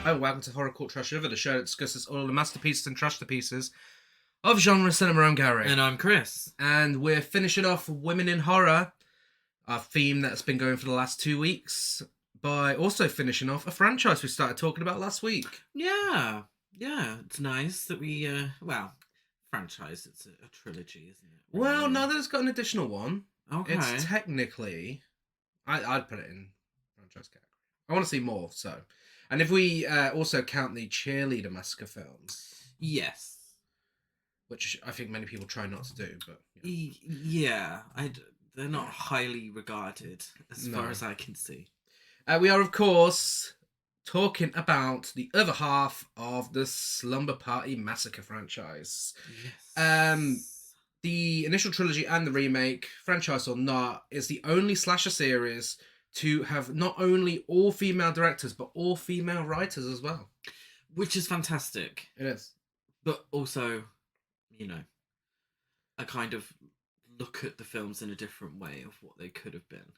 Oh, welcome to Horror Cult Trash River, the show that discusses all the masterpieces and trash pieces of genre cinema. I'm Gary. And I'm Chris. And we're finishing off Women in Horror, our theme that's been going for the last 2 weeks, by also finishing off a franchise we started talking about last week. Yeah, it's nice that we, franchise, it's a trilogy, isn't it? Really? Well, now that it's got an additional one, okay. It's technically, I'd put it in franchise category. I want to see more, so. And if we also count the Cheerleader Massacre films. Yes. Which I think many people try not to do, but... Yeah, they're not highly regarded, as far as I can see. We are, of course, talking about the other half of the Slumber Party Massacre franchise. Yes. The initial trilogy and the remake, franchise or not, is the only slasher series to have not only all female directors, but all female writers as well. Which is fantastic. It is. But also, I kind of look at the films in a different way of what they could have been.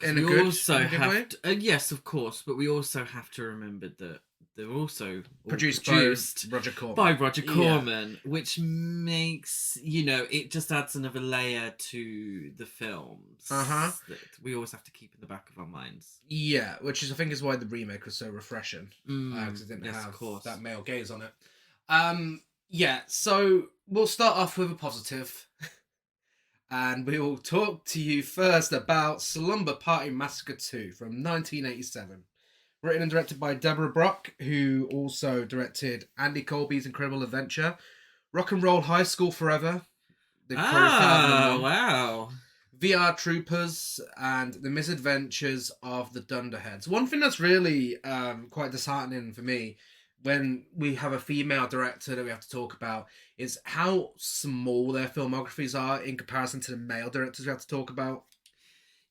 In a good way? Yes, of course, but we also have to remember that they're also produced by Roger Corman. Which makes, it just adds another layer to the films that we always have to keep in the back of our minds. Yeah, which is I think is why the remake was so refreshing, because it didn't have that male gaze on it. So we'll start off with a positive. And we will talk to you first about Slumber Party Massacre 2 from 1987. Written and directed by Deborah Brock, who also directed Andy Colby's Incredible Adventure, Rock and Roll High School Forever, wow, VR Troopers, and The Misadventures of the Dunderheads. One thing that's really quite disheartening for me when we have a female director that we have to talk about is how small their filmographies are in comparison to the male directors we have to talk about.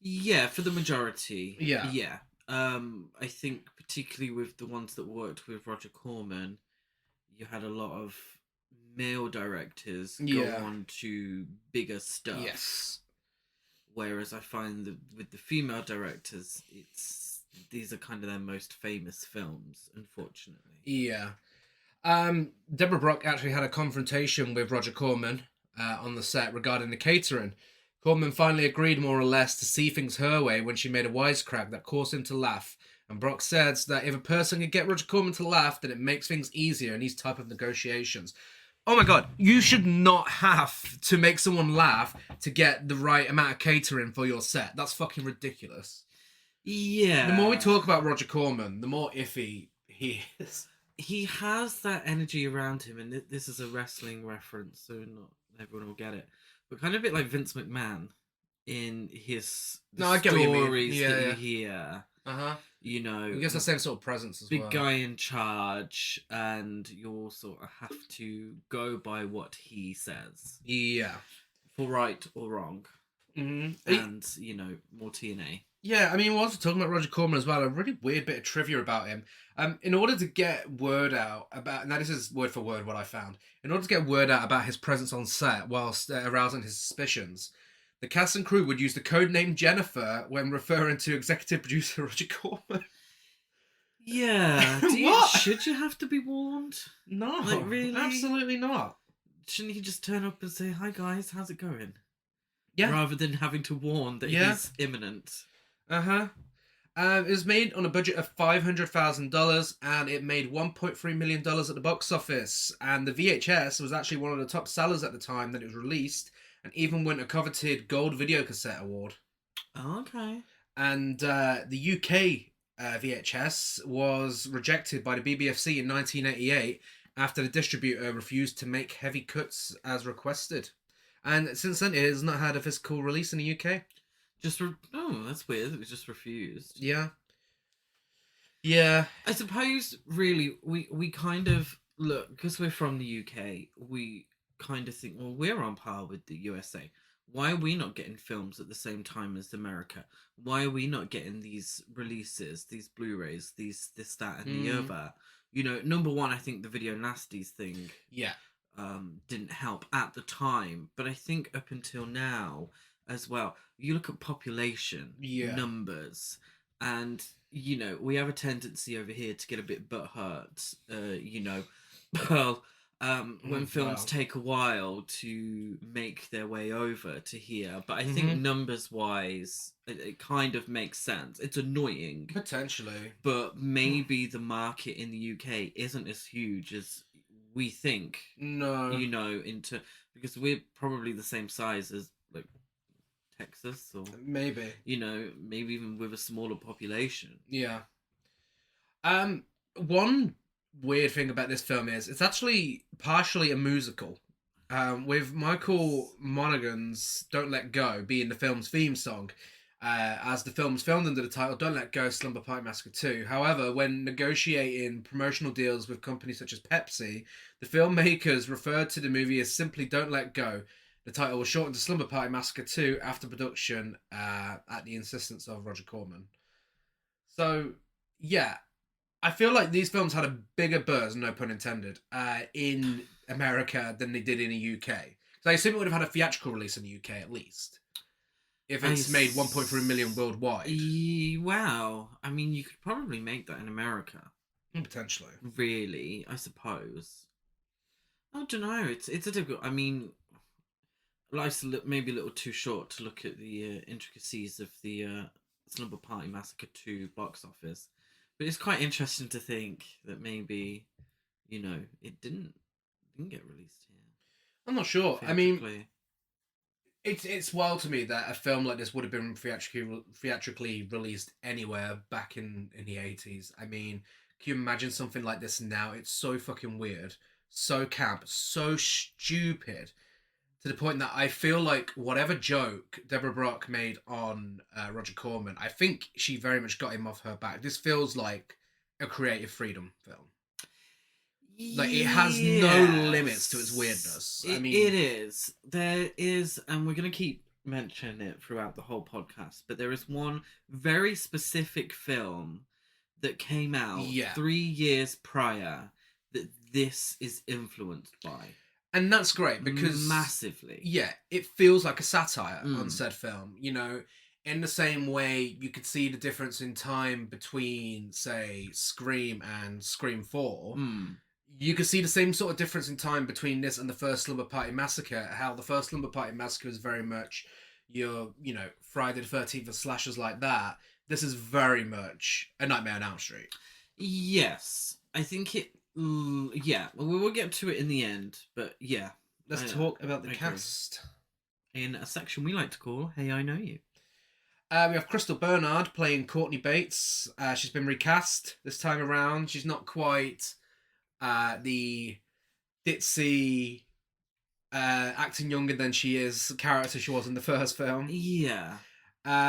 Yeah, for the majority. Yeah. I think particularly with the ones that worked with Roger Corman, you had a lot of male directors go on to bigger stuff. Yes. Whereas I find that with the female directors, these are kind of their most famous films, unfortunately. Yeah. Deborah Brock actually had a confrontation with Roger Corman on the set regarding the catering. Corman finally agreed more or less to see things her way when she made a wisecrack that caused him to laugh. And Brock says that if a person can get Roger Corman to laugh, then it makes things easier in these type of negotiations. Oh my god, you should not have to make someone laugh to get the right amount of catering for your set. That's fucking ridiculous. Yeah. The more we talk about Roger Corman, the more iffy he is. He has that energy around him, and this is a wrestling reference, so not everyone will get it. But kind of a bit like Vince McMahon in his stories that you hear. He gets the same sort of presence as well. Big guy in charge, and you sort of have to go by what he says. Yeah. For right or wrong. Mm-hmm. And, more TNA. Yeah, I mean, we're also talking about Roger Corman as well. A really weird bit of trivia about him. In order to get word out about... Now, this is word for word what I found. In order to get word out about his presence on set whilst arousing his suspicions, the cast and crew would use the codename Jennifer when referring to executive producer Roger Corman. Yeah. Should you have to be warned? No. Like, really? Absolutely not. Shouldn't he just turn up and say, "Hi, guys, how's it going?" Yeah. Rather than having to warn that he's imminent. It was made on a budget of $500,000 and it made $1.3 million at the box office. And the VHS was actually one of the top sellers at the time that it was released and even won a coveted gold video cassette award. Oh, okay. And the UK VHS was rejected by the BBFC in 1988 after the distributor refused to make heavy cuts as requested. And since then, it has not had a physical release in the UK. That's weird. It was just refused. Yeah. I suppose, really, we kind of look, because we're from the UK, we kind of think, well, we're on par with the USA. Why are we not getting films at the same time as America? Why are we not getting these releases, these Blu-rays, this, that, and the other? Number one, I think the Video Nasties thing. Yeah. Didn't help at the time, but I think up until now as well, you look at population numbers, and we have a tendency over here to get a bit butthurt, well, when films Wow. take a while to make their way over to here. But I think Mhm. numbers wise, it kind of makes sense. It's annoying, Potentially. but maybe the market in the UK isn't as huge as we think, No. into because we're probably the same size as like Texas or Maybe. maybe even with a smaller population. Yeah. Um, One weird thing about this film is it's actually partially a musical. With Michael Monaghan's "Don't Let Go" being the film's theme song, as the film's filmed under the title "Don't Let Go: Slumber Party Massacre 2." However, when negotiating promotional deals with companies such as Pepsi, the filmmakers referred to the movie as simply "Don't Let Go." The title was shortened to Slumber Party Massacre 2 after production, at the insistence of Roger Corman. So, yeah, I feel like these films had a bigger buzz, no pun intended, in America than they did in the UK. So I assume it would have had a theatrical release in the UK at least, if I it's made 1.3 million worldwide. Wow. I mean, you could probably make that in America. Potentially. Really, I suppose. I don't know. It's a difficult. I mean, life's maybe a little too short to look at the intricacies of the Slumber Party Massacre 2 box office, but it's quite interesting to think that maybe it didn't get released here I'm not sure. I mean, theatrically. it's wild to me that a film like this would have been theatrically released anywhere back in the 80s. I mean, can you imagine something like this now? It's so fucking weird, so camp, so stupid, to the point that I feel like whatever joke Deborah Brock made on Roger Corman, I think she very much got him off her back. This feels like a creative freedom film. Like, it has no limits to its weirdness. I mean, it is. There is, and we're going to keep mentioning it throughout the whole podcast, but there is one very specific film that came out yeah. 3 years prior that this is influenced by. And that's great because massively. Yeah, it feels like a satire on Mm. said film. In the same way you could see the difference in time between, say, Scream and Scream 4. Mm. You could see the same sort of difference in time between this and the first Slumber Party Massacre. How the first Slumber Party Massacre is very much your, Friday the 13th and slashers like that. This is very much a Nightmare on Elm Street. Yes, I think it. Yeah, well, we will get to it in the end, but yeah. Let's talk about the cast. In a section we like to call "Hey, I Know You." We have Crystal Bernard playing Courtney Bates. She's been recast this time around. She's not quite the ditzy, acting younger than she is character she was in the first film. Yeah.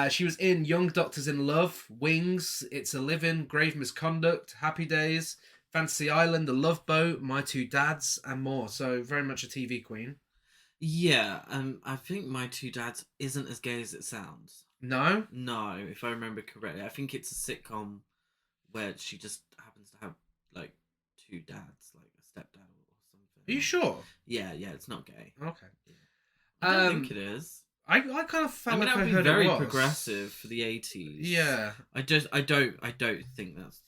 She was in Young Doctors in Love, Wings, It's a Living, Grave Misconduct, Happy Days, Fantasy Island, The Love Boat, My Two Dads, and more. So very much a TV queen. Yeah, I think My Two Dads isn't as gay as it sounds. No? No, if I remember correctly. I think it's a sitcom where she just happens to have like two dads, like a stepdad or something. Are you sure? Yeah, it's not gay. Okay. Yeah. I don't think it is. I kind of felt like I that would be heard very it was. progressive for the 80s. Yeah. I don't think that's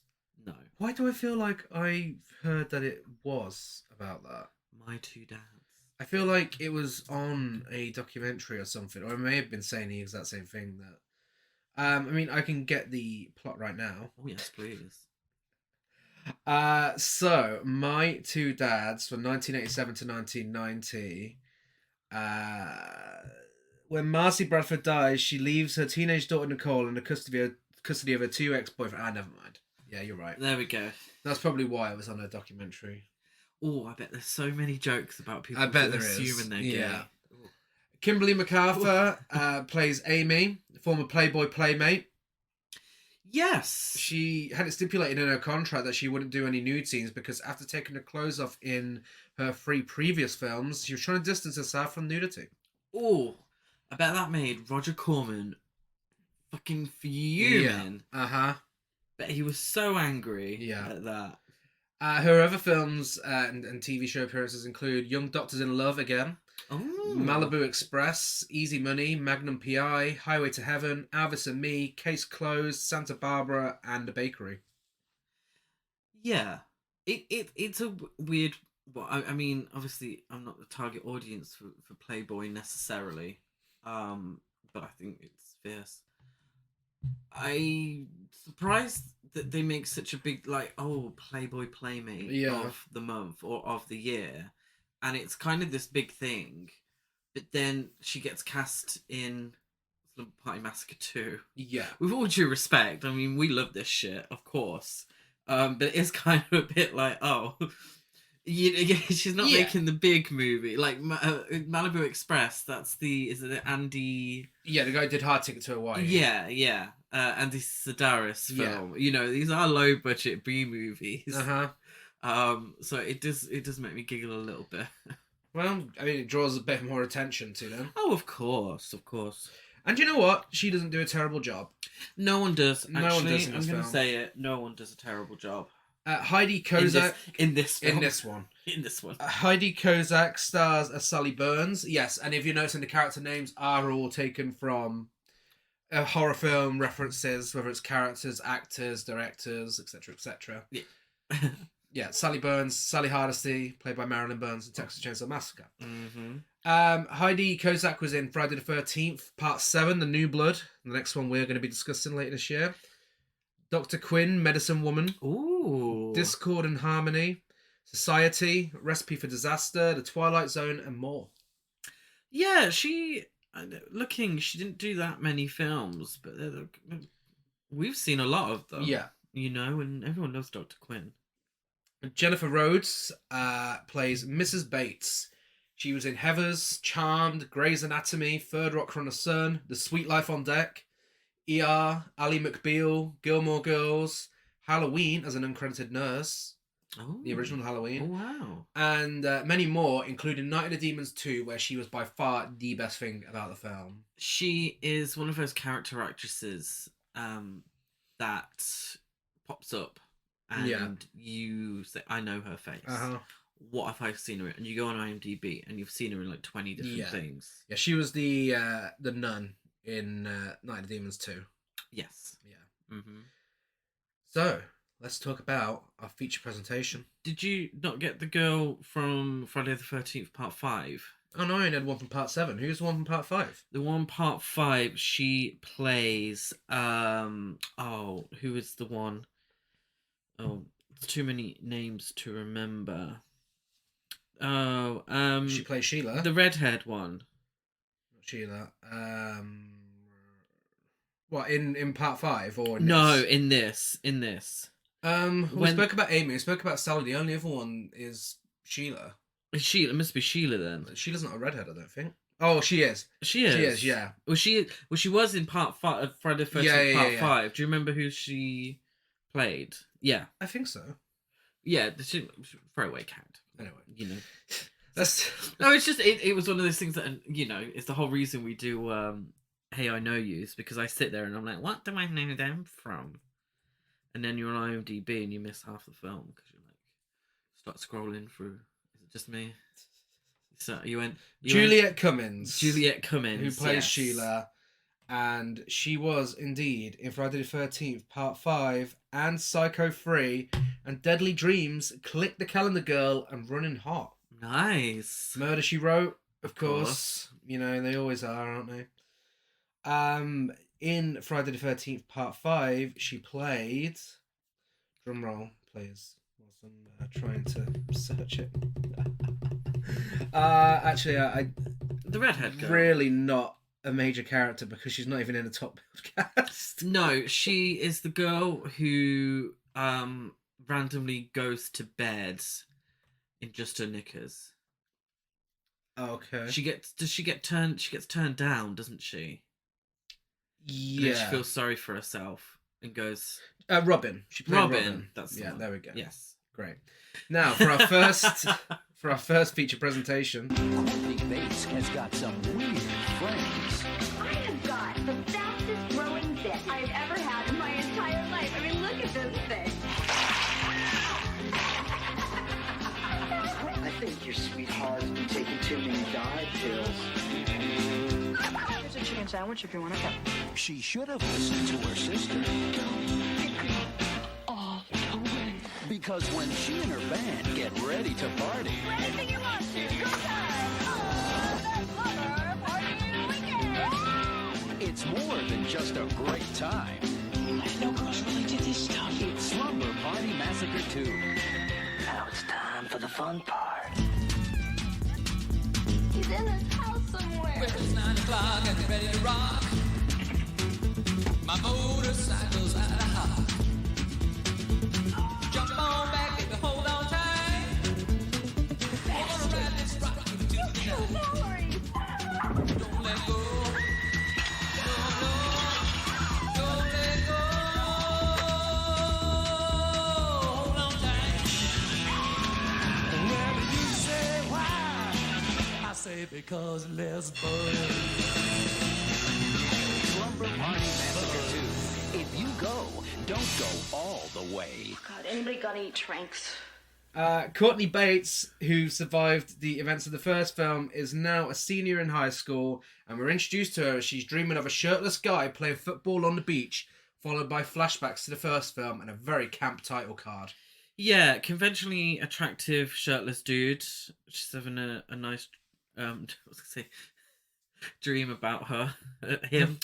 no. Why do I feel like I heard that it was about that? My Two Dads. I feel like it was on a documentary or something, or I may have been saying the exact same thing. That, I mean, I can get the plot right now. Oh yes, please. So My Two Dads from 1987 to 1990. When Marcy Bradford dies, she leaves her teenage daughter Nicole in the custody of her two ex-boyfriends. Never mind. Yeah, you're right. There we go. That's probably why it was on a documentary. Oh, I bet there's so many jokes about people. I bet there assuming is. They're Yeah. gay. Kimberly MacArthur plays Amy, former Playboy playmate. Yes. She had it stipulated in her contract that she wouldn't do any nude scenes because after taking her clothes off in her 3 previous films, she was trying to distance herself from nudity. Oh, I bet that made Roger Corman fucking fuming. Yeah. Uh-huh. Bet he was so angry at that. Her other films and TV show appearances include Young Doctors in Love again, Oh, Malibu Express, Easy Money, Magnum PI, Highway to Heaven, Alvis and Me, Case Closed, Santa Barbara, and The Bakery. yeah. It's a weird. Well, I mean, obviously, I'm not the target audience for Playboy necessarily, but I think it's fierce. I surprised that they make such a big Playboy Playmate of the month or of the year, and it's kind of this big thing. But then she gets cast in Slumber Party Massacre 2. Yeah. With all due respect, I mean, we love this shit, of course. But it's kind of a bit like, she's not making the big movie. Like Malibu Express, is it Andy? Yeah, the guy who did Hard Ticket to Hawaii. Yeah. Andy Sedaris film. Yeah. These are low budget B movies. So it does make me giggle a little bit. Well, I mean, it draws a bit more attention to them. Oh, of course. And you know what? She doesn't do a terrible job. No one does. Actually, no one does in this I'm going to film. say it. No one does a terrible job. Heidi Kozak in this film. In this one. Heidi Kozak stars as Sally Burns. Yes, and if you're noticing, the character names are all taken from horror film references, whether it's characters, actors, directors, etc. Yeah. Yeah, Sally Burns, Sally Hardesty, played by Marilyn Burns in Texas Chainsaw Massacre. Mm-hmm. Heidi Kozak was in Friday the 13th, Part 7, The New Blood. The next one we're going to be discussing later this year. Dr. Quinn, Medicine Woman. Ooh. Discord and Harmony. Society, Recipe for Disaster, The Twilight Zone, and more. Yeah, she didn't do that many films, but we've seen a lot of them. Yeah. And everyone loves Dr. Quinn. Jennifer Rhodes plays Mrs. Bates. She was in Heathers, Charmed, Grey's Anatomy, Third Rock from the Sun, The Sweet Life on Deck, ER, Ally McBeal, Gilmore Girls, Halloween as an uncredited nurse, the original Halloween. Oh, wow. And many more, including Night of the Demons 2, where she was by far the best thing about the film. She is one of those character actresses that pops up and you say, I know her face. What have I seen her in? And you go on IMDb and you've seen her in like 20 different things. Yeah, she was the nun in Night of the Demons 2. Yes. Yeah. Mm-hmm. So, let's talk about our feature presentation. Did you not get the girl from Friday the 13th Part 5? Oh no, I only had one from Part 7. Who's the one from Part 5? The one Part 5, she plays... who is the one... Oh, too many names to remember. She plays Sheila. The redhead one. Not Sheila. What, in Part 5 or in No, this? in this. We spoke about Amy, we spoke about Sally. The only other one is Sheila. It must be Sheila then. Sheila's not a redhead, I don't think. Oh, she is. She is. She is, yeah. Well, she was in Part 5, Friday the 13th Part 5. Do you remember who she played? Yeah. I think so. Yeah, throwaway cat. Anyway. No, it's just, it was one of those things that, it's the whole reason we do Hey I Know Yous, because I sit there and I'm like, what do I know them from? And then you're on IMDb and you miss half the film because you're like, start scrolling through. Is it just me? So Juliet Cummins. Who plays Sheila. And she was indeed in Friday the 13th, Part 5, and Psycho 3, and Deadly Dreams, Click the Calendar Girl, and Running Hot. Nice. Murder, She Wrote, of course. They always are, aren't they? In Friday the 13th, Part 5, she played... Drumroll, please. Whilst I'm trying to search it. Actually, the redhead girl. Really not a major character because she's not even in the top cast. No, she is the girl who randomly goes to bed in just her knickers. Okay. She gets turned down, doesn't she? Yeah. And then she feels sorry for herself and goes Robin. She played Robin. That's the one. There we go. Yes. Great. Now for our first feature presentation. Big Bates has got some weird friends. I have got the fastest growing dick I've ever had in my entire life. I mean, look at this thing. think your sweetheart's been taking too many diet pills. Here's a chicken sandwich if you want to go. She should have listened to her sister. All the way. Because when she and her band get ready to party, Anything you want to. Good time. Oh, Slumber Party Weekend. it's more than just a great time. I know girls really did this stuff. It's Slumber Party Massacre 2. Now it's time for the fun part. He's in this house somewhere. It's 9 o'clock and ready to rock. My motorcycle's out of hot. Jump on back, baby, hold on tight. We're gonna ride this rocket to the night. Don't let go. Don't let go. Hold on tight. Well, you say why? I say because Les Burns. Slumber Party Massacre 2. If you go, don't go all the way. God, anybody got any tranks? Courtney Bates, who survived the events of the first film, is now a senior in high school, and we're introduced to her as she's dreaming of a shirtless guy playing football on the beach, followed by flashbacks to the first film and a very camp title card. Yeah, conventionally attractive shirtless dude. She's having a nice, I was gonna say, dream about her, him.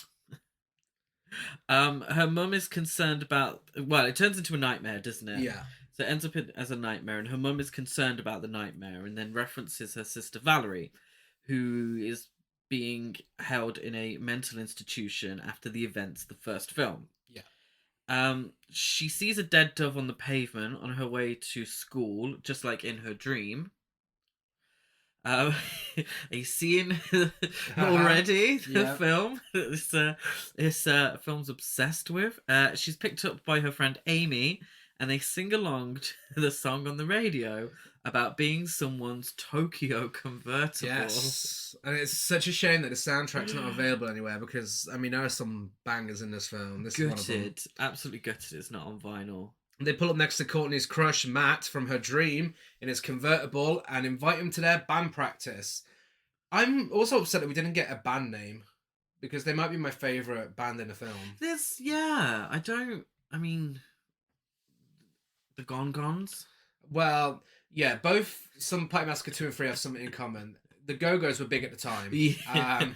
Her mum is concerned about. Well, it turns into a nightmare, doesn't it? Yeah. So it ends up as a nightmare, and her mum is concerned about the nightmare, and then references her sister Valerie, who is being held in a mental institution after the events of the first film. Yeah. She sees a dead dove on the pavement on her way to school, just like in her dream. Are you seeing already the Yeah. film? This film's obsessed with. She's picked up by her friend Amy, and they sing along to the song on the radio about being someone's Tokyo convertible. Yes. And it's such a shame that the soundtrack's not available anywhere because, I mean, there are some bangers in this film. This is one of them. Gutted, absolutely gutted. It's not on vinyl. They pull up next to Courtney's crush, Matt, from her dream in his convertible and invite him to their band practice. I'm also upset that we didn't get a band name because they might be my favourite band in the film. I mean, the Gone Gones? Well, yeah, both Some Party Massacre 2 and 3 have something in common. The Go-Go's were big at the time. Yeah.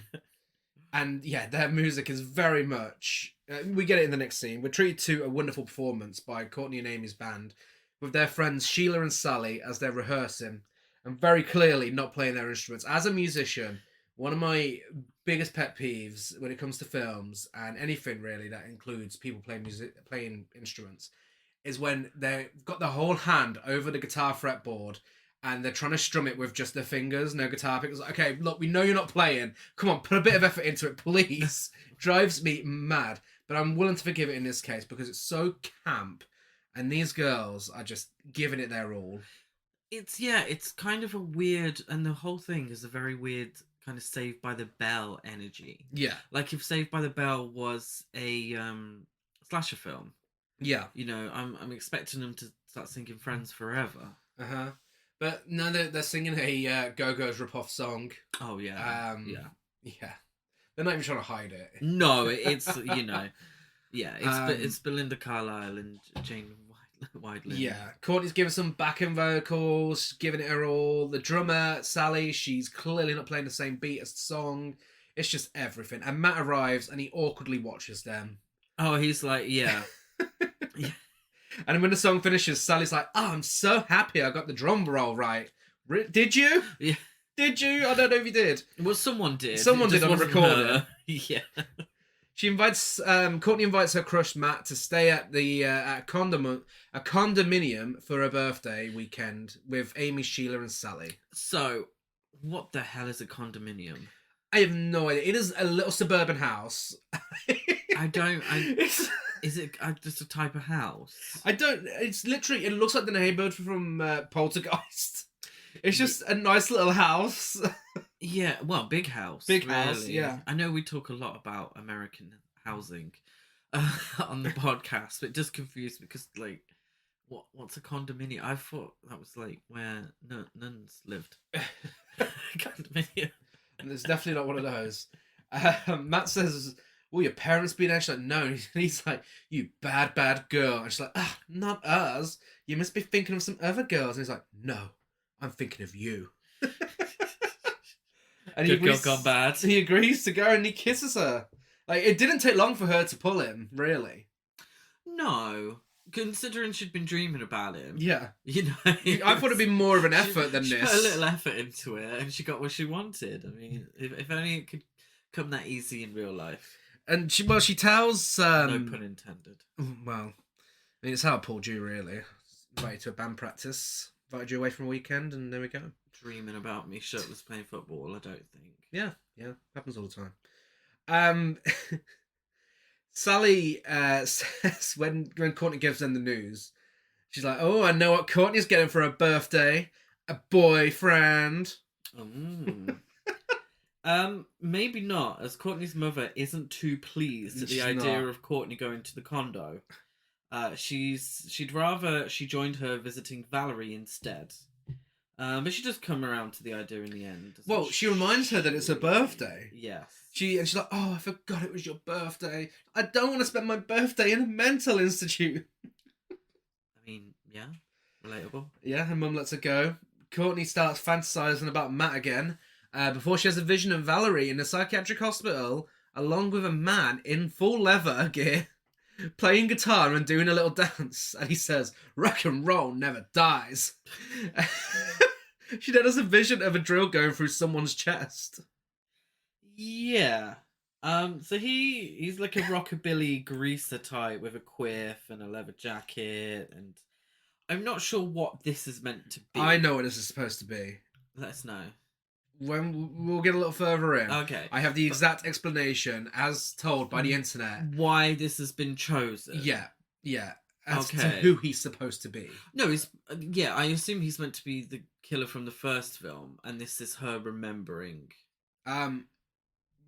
And yeah, their music is very much... we get it in the next scene. We're treated to a wonderful performance by Courtney and Amy's band with their friends Sheila and Sally as they're rehearsing and very clearly not playing their instruments. As a musician, one of my biggest pet peeves when it comes to films and anything really that includes people playing instruments is when they've got the whole hand over the guitar fretboard and they're trying to strum it with just their fingers, no guitar pick. It's like, okay, look, we know you're not playing. Come on, put a bit of effort into it, please. Drives me mad. But I'm willing to forgive it in this case because it's so camp and these girls are just giving it their all. It's kind of a weird, and the whole thing is a very weird kind of Saved by the Bell energy. Yeah. Like if Saved by the Bell was a slasher film, Yeah. you know, I'm expecting them to start singing Friends Forever. Uh-huh. But no, they're singing a Go-Go's rip-off song. Oh yeah, Yeah. They're not even trying to hide it. No, it's you know, yeah, it's Belinda Carlisle and Jane Wiedlin. Yeah, Courtney's giving some backing vocals, giving it her all. The drummer, Sally, she's clearly not playing the same beat as the song. It's just everything. And Matt arrives and he awkwardly watches them. Oh, he's like, yeah. Yeah. And when the song finishes, Sally's like, oh, I'm so happy I got the drum roll right. Did you? Yeah. Did you? I don't know if you did. Well, someone did. Someone It did just on the wasn't recorder. her. Yeah. She invites, Courtney invites her crush Matt to stay at the at a condominium for her birthday weekend with Amy, Sheila, and Sally. So, what the hell is a condominium? I have no idea. It is a little suburban house. Is it just a type of house? It's literally, it looks like the neighborhood from Poltergeist. It's just a nice little house. Yeah, well, big house. Big really. house, yeah. I know we talk a lot about American housing on the podcast, but it does confuse me because, like, What's a condominium? I thought that was like where nuns lived. Condominium. And it's definitely not one of those. Matt says, "Will your parents be there?" She's like, "No." And he's like, "You bad, bad girl." And she's like, "Ah, not us. You must be thinking of some other girls." And he's like, "No, I'm thinking of you." And Good girl gone bad. He agrees to go and he kisses her. Like, it didn't take long for her to pull him, really. No, considering she'd been dreaming about him. Yeah. You know, I thought it'd be more of an effort than she this. put a little effort into it, and she got what she wanted. I mean, if only it could come that easy in real life. And she tells... No pun intended. Well, I mean, it's how it pulled you, really. Invited to a band practice, invited you away from a weekend, and there we go. Dreaming about me shirtless playing football, I don't think. Yeah, happens all the time. Sally says when Courtney gives them the news, she's like, "Oh, I know what Courtney's getting for her birthday. A boyfriend." Maybe not, as Courtney's mother isn't too pleased at the She's idea not. of Courtney going to the condo. She'd rather she joined her visiting Valerie instead. But she does come around to the idea in the end. doesn't Well, she reminds her that it's her birthday. Yes. She's like, "Oh, I forgot it was your birthday. I don't want to spend my birthday in a mental institute." I mean, yeah, relatable. Yeah, her mum lets her go. Courtney starts fantasizing about Matt again. Before she has a vision of Valerie in a psychiatric hospital, along with a man in full leather gear, playing guitar and doing a little dance. And he says, "Rock and roll never dies." She then has a vision of a drill going through someone's chest. Yeah. So he's like a rockabilly greaser type with a quiff and a leather jacket, and I'm not sure what this is meant to be. I know what this is supposed to be. Let us know. When we'll get a little further in. Okay. I have the exact explanation as told by the internet. Why this has been chosen? Yeah. As to Okay. who he's supposed to be. No, I assume he's meant to be the killer from the first film, and this is her remembering.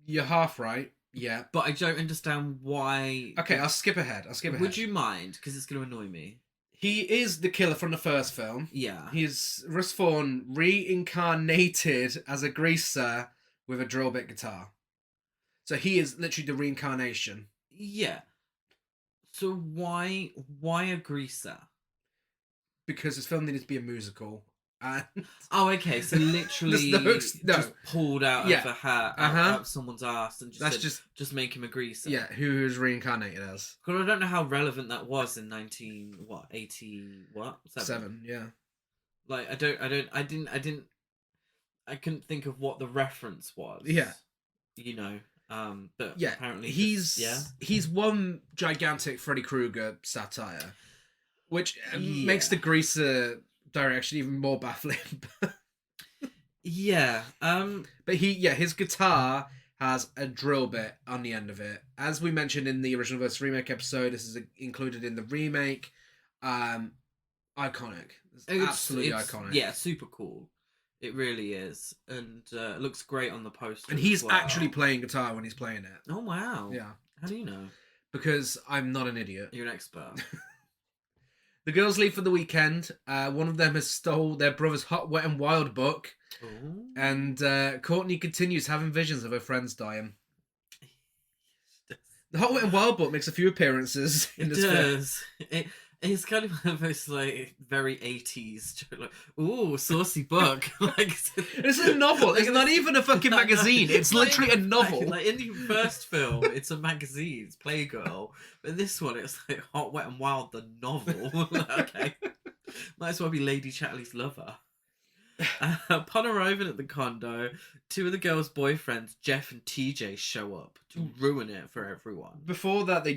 You're half right. Yeah. But I don't understand why. Okay, I'll skip ahead. Would you mind? Because it's going to annoy me. He is the killer from the first film. Yeah. He's Russ Vaughn reincarnated as a greaser with a drill bit guitar. So he is literally the reincarnation. Yeah. So why a greaser? Because this film needed to be a musical. And Oh, okay. So literally There's no- just pulled out Yeah. of a hat, Uh-huh. out of someone's ass, and just That's said, just make him a greaser. yeah, who is reincarnated as? Because I don't know how relevant that was in 1987. Yeah. Like I couldn't think of what the reference was. Yeah. You know. But Yeah, apparently he's one gigantic Freddy Krueger satire, which Yeah. makes the greaser direction even more baffling. Yeah. But his guitar has a drill bit on the end of it. As we mentioned in the original versus remake episode, this is included in the remake. Iconic. It's absolutely iconic. Yeah, super cool. It really is, and it looks great on the poster. And as he's well. actually playing guitar when he's playing it. Oh wow! Yeah. How do you know? Because I'm not an idiot. You're an expert. The girls leave for the weekend. One of them has stole their brother's Hot, Wet and Wild book. Ooh. And Courtney continues having visions of her friends dying. The Hot, Wet and Wild book makes a few appearances in It this film. does. It's kind of one of those like very 80s, like ooh, saucy book. Like It's a novel. It's not even a fucking magazine. It's literally a novel. Like in the first film, it's a magazine, it's Playgirl. But in this one, it's like Hot, Wet and Wild, the novel. Okay, might as well be Lady Chatterley's lover. Upon arriving at the condo, two of the girls' boyfriends, Jeff and TJ, show up to ruin it for everyone. Before that, they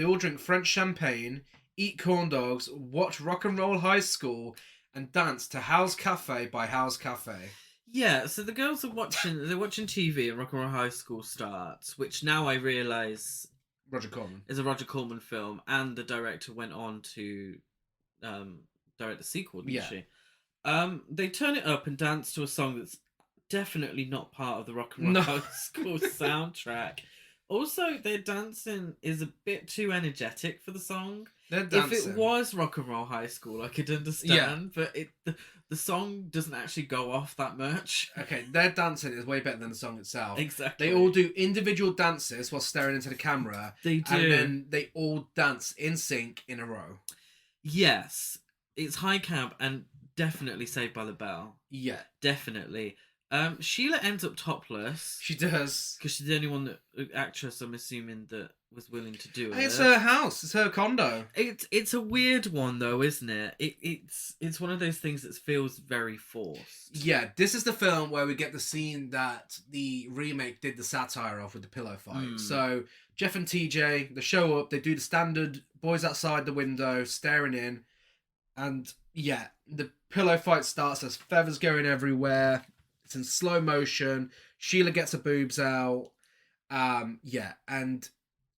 all drink French champagne, eat corn dogs, watch Rock and Roll High School, and dance to House Cafe by House Cafe. Yeah, so the girls are watching TV and Rock and Roll High School starts, which now I realise Roger Corman. is a Roger Corman film, and the director went on to direct the sequel, didn't Yeah. she? They turn it up and dance to a song that's definitely not part of the Rock and Roll No. High School soundtrack. Also, their dancing is a bit too energetic for the song. They're If dancing. it was Rock and Roll High School, I could understand, but the song doesn't actually go off that much. Okay, their dancing is way better than the song itself. Exactly. They all do individual dances while staring into the camera. They do. And then they all dance in sync in a row. Yes, it's high camp and definitely Saved by the Bell. Yeah. Definitely. Sheila ends up topless She does. because she's the only one actress, I'm assuming, that was willing to do it. It's her house. It's her condo. It's a weird one though, isn't it? It's one of those things that feels very forced. Yeah, this is the film where we get the scene that the remake did the satire of with the pillow fight. So Jeff and TJ, they show up, they do the standard boys outside the window staring in, and yeah, the pillow fight starts. There's feathers going everywhere. It's in slow motion. Sheila gets her boobs out. Yeah, and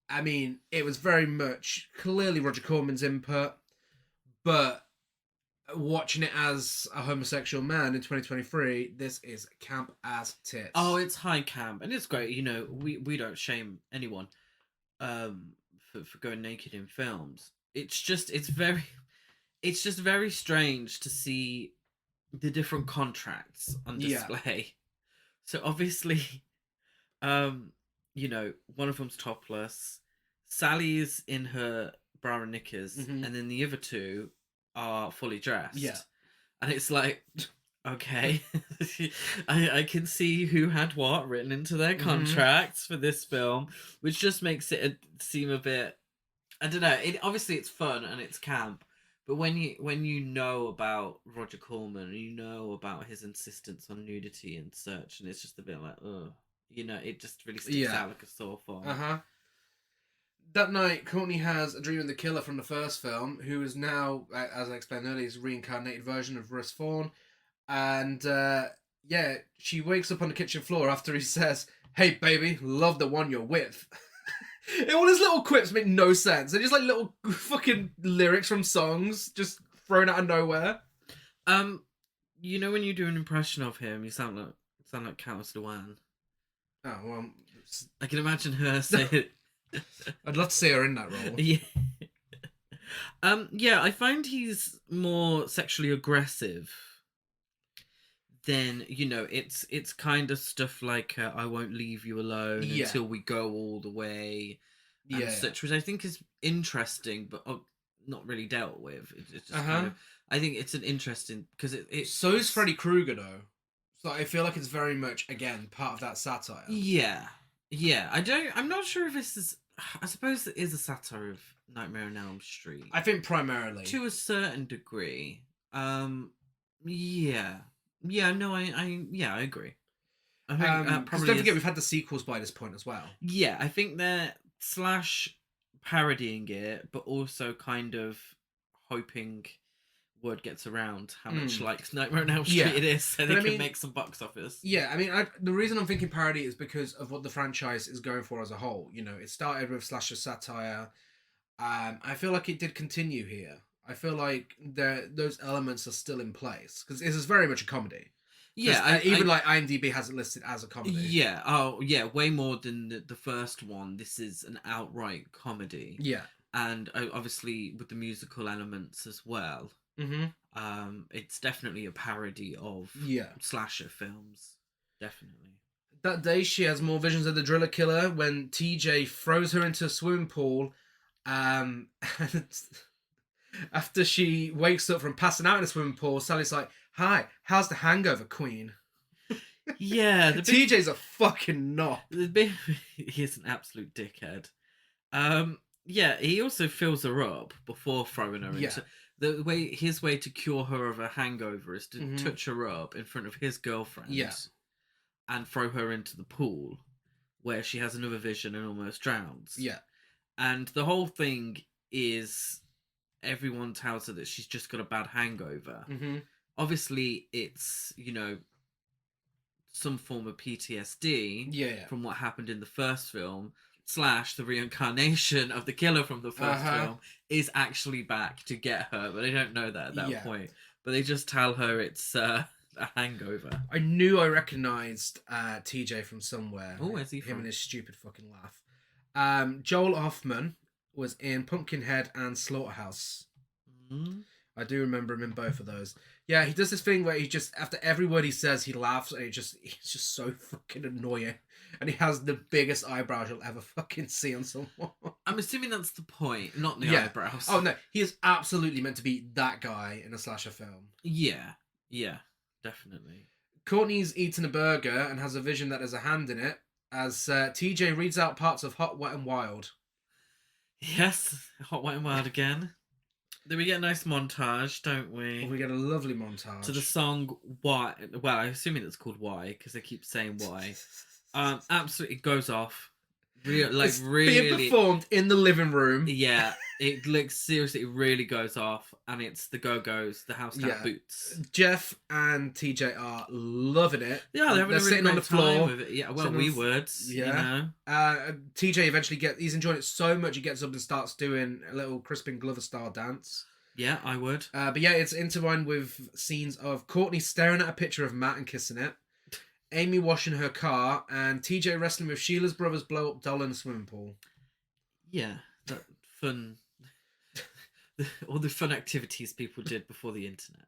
I mean, it was very much clearly Roger Corman's input, but watching it as a homosexual man in 2023, this is camp as tits. Oh, it's high camp and it's great. You know, we don't shame anyone for going naked in films. It's just very strange to see the different contracts on display. So obviously, you know, one of them's topless. Sally is in her bra and knickers, and then the other two are fully dressed. Yeah. And it's like, okay, I can see who had what written into their contracts for this film, which just makes it seem a bit, I don't know. Obviously it's fun and it's camp, but when you know about Roger Corman, you know about his insistence on nudity and such, and it's just a bit like, ugh, you know, it just really sticks out like a sore thumb. That night, Courtney has a dream of the killer from the first film, who is now, as I explained earlier, is a reincarnated version of Russ Vaughn. And, yeah, she wakes up on the kitchen floor after he says, "Hey, baby, love the one you're with." All his little quips make no sense. They're just like little fucking lyrics from songs, just thrown out of nowhere. You know when you do an impression of him, you sound like Countess Luann. Oh, well. I can imagine her saying... I'd love to see her in that role. Yeah. Yeah, I find he's more sexually aggressive than, you know, it's kind of stuff like I won't leave you alone until we go all the way and such, which I think is interesting, but not really dealt with. It's just kind of, I think it's an interesting, because So is Freddy Krueger, though. So I feel like it's very much, again, part of that satire. Yeah. I'm not sure if this is, I suppose it is a satire of Nightmare on Elm Street. I think primarily. To a certain degree. Yeah. Yeah, no, I agree. I think Because don't forget, we've had the sequels by this point as well. Yeah, I think they're / parodying it, but also kind of hoping word gets around how much like Nightmare on Elm Street it is, so they can make some box office. Yeah, I mean, the reason I'm thinking parody is because of what the franchise is going for as a whole. You know, it started with slasher satire. I feel like it did continue here. I feel like those elements are still in place because this is very much a comedy. Yeah, even like IMDb has it listed as a comedy. Yeah, oh yeah, way more than the first one. This is an outright comedy. Yeah, and obviously with the musical elements as well. It's definitely a parody of slasher films. Definitely. That day, she has more visions of the driller killer when TJ throws her into a swimming pool. And after she wakes up from passing out in a swimming pool, Sally's like, "Hi, how's the hangover, queen?" Yeah, TJ's a fucking knob. He's an absolute dickhead. Yeah, he also fills her up before throwing her into... His way to cure her of a hangover is to touch her up in front of his girlfriend and throw her into the pool where she has another vision and almost drowns. Yeah. And the whole thing is everyone tells her that she's just got a bad hangover. Obviously, it's, you know, some form of PTSD from what happened in the first film. / the reincarnation of the killer from the first film is actually back to get her, but they don't know that at that point. But they just tell her it's a hangover. I knew I recognised TJ from somewhere. Oh, where's he Him from? and his stupid fucking laugh. Joel Hoffman was in Pumpkinhead and Slaughterhouse. Mhm. I do remember him in both of those. Yeah, he does this thing where he just, after every word he says, he laughs, and he's just so fucking annoying. And he has the biggest eyebrows you'll ever fucking see on someone. I'm assuming that's the point, not the Yeah. eyebrows. Oh no, he is absolutely meant to be that guy in a slasher film. Yeah, definitely. Courtney's eating a burger and has a vision that there's a hand in it as TJ reads out parts of Hot, Wet and Wild. Yes, Hot, Wet and Wild again. Then we get a nice montage, don't we? We get a lovely montage. To the song Why. Well, I'm assuming it's called Why because they keep saying Why. Absolutely goes off. It's really being performed in the living room. Yeah, it looks seriously. It really goes off, and it's the Go-Go's, the house down boots. Jeff and TJ are loving it. Yeah, they're having a really sitting on the great time floor. with it. Yeah, well, Sitting we on the would. Yeah. You know? TJ eventually he's enjoying it so much he gets up and starts doing a little Crispin Glover style dance. Yeah, I would. But yeah, it's intertwined with scenes of Courtney staring at a picture of Matt and kissing it, Amy washing her car, and TJ wrestling with Sheila's brother's blow up doll in the swimming pool. Yeah, that fun. All the fun activities people did before the internet.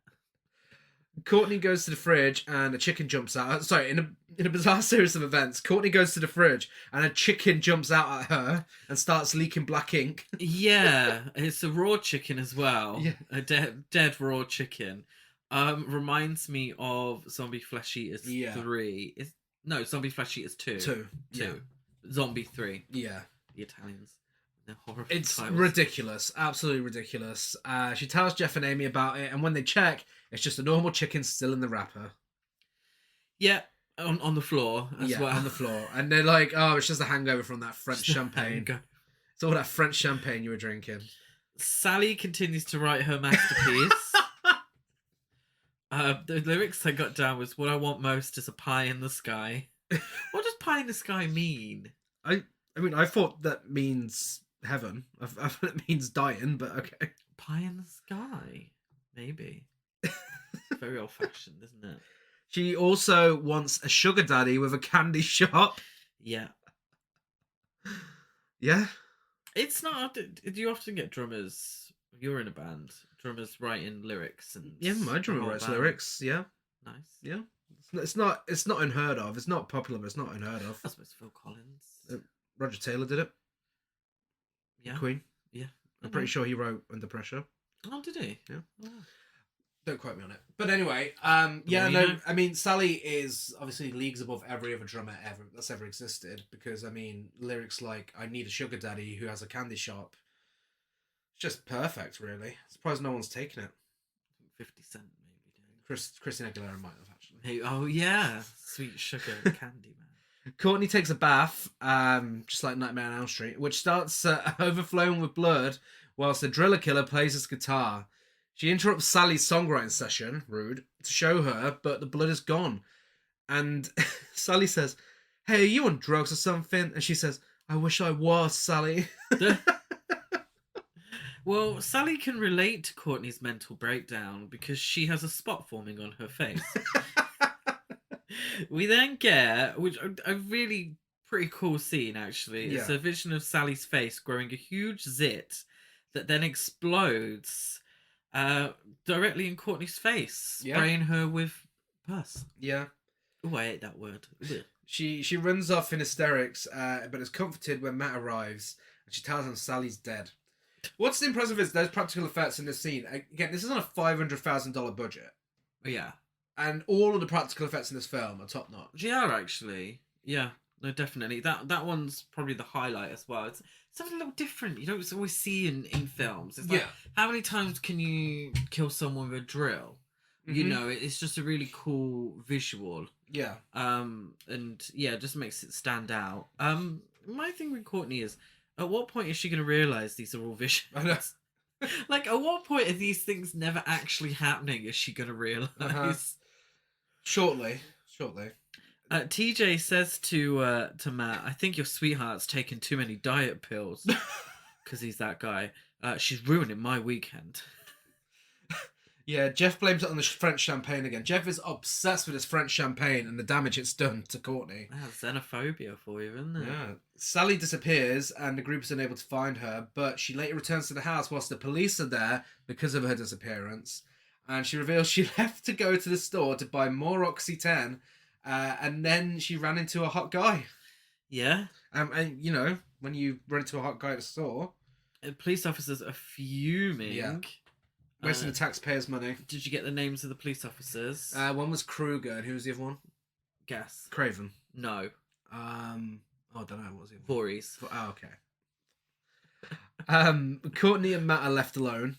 Courtney goes to the fridge and a chicken jumps out. Sorry, in a bizarre series of events, Courtney goes to the fridge and a chicken jumps out at her and starts leaking black ink. Yeah, it's a raw chicken as well. Yeah. A dead raw chicken. Reminds me of Zombie Flesh Eaters 3. Zombie Flesh Eaters 2. 2. Yeah. Zombie 3. Yeah. The Italians. They're horrible. It's titles. ridiculous. Absolutely ridiculous. She tells Jeff and Amy about it, and when they check, it's just a normal chicken still in the wrapper. Yeah, on the floor as well. On the floor. And they're like, oh, it's just a hangover from that French champagne. It's all that French champagne you were drinking. Sally continues to write her masterpiece. The lyrics I got down was, what I want most is a pie in the sky. What does pie in the sky mean? I mean, I thought that means heaven. I thought it means dying, but okay. Pie in the sky? Maybe. Very old-fashioned, isn't it? She also wants a sugar daddy with a candy shop. Yeah. Yeah? It's not... Do you often get drummers... You're in a band. Drummers writing lyrics and... Yeah, my drummer writes lyrics, yeah. Nice. Yeah. It's not unheard of. It's not popular, but it's not unheard of. I suppose Phil Collins. Roger Taylor did it. Yeah. Queen. Yeah. I'm pretty sure he wrote Under Pressure. Oh, did he? Yeah. Oh. Don't quote me on it. But anyway, I mean, Sally is obviously leagues above every other drummer that's ever existed, because, I mean, lyrics like, I need a sugar daddy who has a candy shop. It's just perfect, really. Surprised no one's taken it. 50 Cent, maybe. Christina Aguilera might have, actually. Hey, oh, yeah. Sweet sugar candy, man. Courtney takes a bath, just like Nightmare on Elm Street, which starts overflowing with blood whilst the driller killer plays his guitar. She interrupts Sally's songwriting session, rude, to show her, but the blood is gone. And Sally says, hey, are you on drugs or something? And she says, I wish I was, Sally. Well, Sally can relate to Courtney's mental breakdown because she has a spot forming on her face. We then get, which a really pretty cool scene, actually. Yeah. It's a vision of Sally's face growing a huge zit that then explodes directly in Courtney's face, spraying her with pus. Yeah. Oh, I hate that word. She runs off in hysterics, but is comforted when Matt arrives, and she tells him Sally's dead. What's impressive is those practical effects in this scene. Again, this is on a $500,000 budget. Yeah. And all of the practical effects in this film are top notch. Yeah, actually. Yeah, no, definitely. That one's probably the highlight as well. It's something a little different. You don't always see in films. It's like, how many times can you kill someone with a drill? Mm-hmm. You know, it's just a really cool visual. Yeah. And yeah, it just makes it stand out. My thing with Courtney is, at what point is she going to realise these are all visions? I know. Like, at what point are these things never actually happening? Is she going to realise? Shortly. TJ says to Matt, I think your sweetheart's taken too many diet pills. Because he's that guy. She's ruining my weekend. Yeah, Jeff blames it on the French champagne again. Jeff is obsessed with his French champagne and the damage it's done to Courtney. That's xenophobia for you, isn't it? Yeah. Sally disappears and the group is unable to find her, but she later returns to the house whilst the police are there because of her disappearance. And she reveals she left to go to the store to buy more Oxy 10, and then she ran into a hot guy. Yeah. And you know, when you run into a hot guy at the store, Police officers are fuming. Yeah. wasting the taxpayers' money. Did you get the names of the police officers? One was Kruger, and who was the other one? Guess. Craven. No. I don't know. What was the other one? Voorhees. Oh, okay. Courtney and Matt are left alone,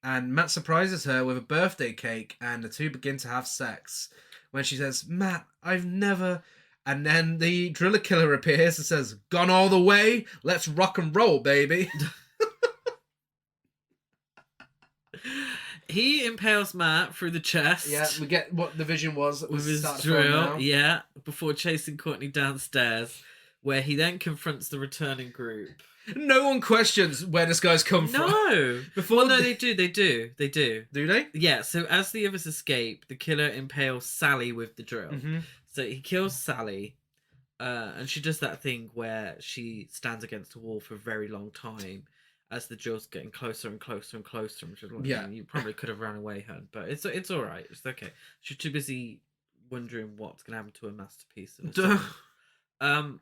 and Matt surprises her with a birthday cake, and the two begin to have sex. When she says, "Matt, I've never," and then the driller killer appears and says, "Gone all the way? Let's rock and roll, baby." He impales Matt through the chest. Yeah, we get what the vision was with his drill. Yeah, before chasing Courtney downstairs, where he then confronts the returning group. No one questions where this guy's come from. No. Before no, they do. Do they? Yeah, so as the others escape, the killer impales Sally with the drill. Mm-hmm. So he kills Sally, and she does that thing where she stands against a wall for a very long time as the drill's getting closer and closer and closer. And she's like, Yeah. You probably could have ran away, hun, but it's all right. It's okay. She's too busy wondering what's going to happen to her masterpiece. Of a song.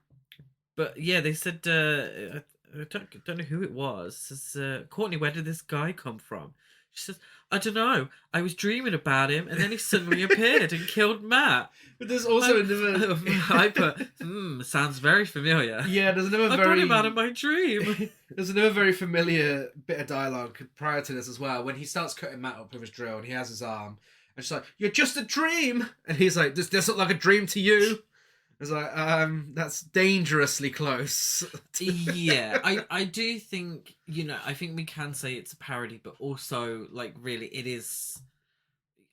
But yeah, they said, I don't know who it was. Says, Courtney, where did this guy come from? She says, I don't know. I was dreaming about him, and then he suddenly appeared and killed Matt. But there's also another. I put, sounds very familiar. Yeah, there's another I very. thought about it in my dream. There's another very familiar bit of dialogue prior to this as well, when he starts cutting Matt up with his drill and he has his arm, and she's like, "You're just a dream," and he's like, "Does this look like a dream to you?" It's like, that's dangerously close. Yeah, I do think, I think we can say it's a parody, but also, like, really, it is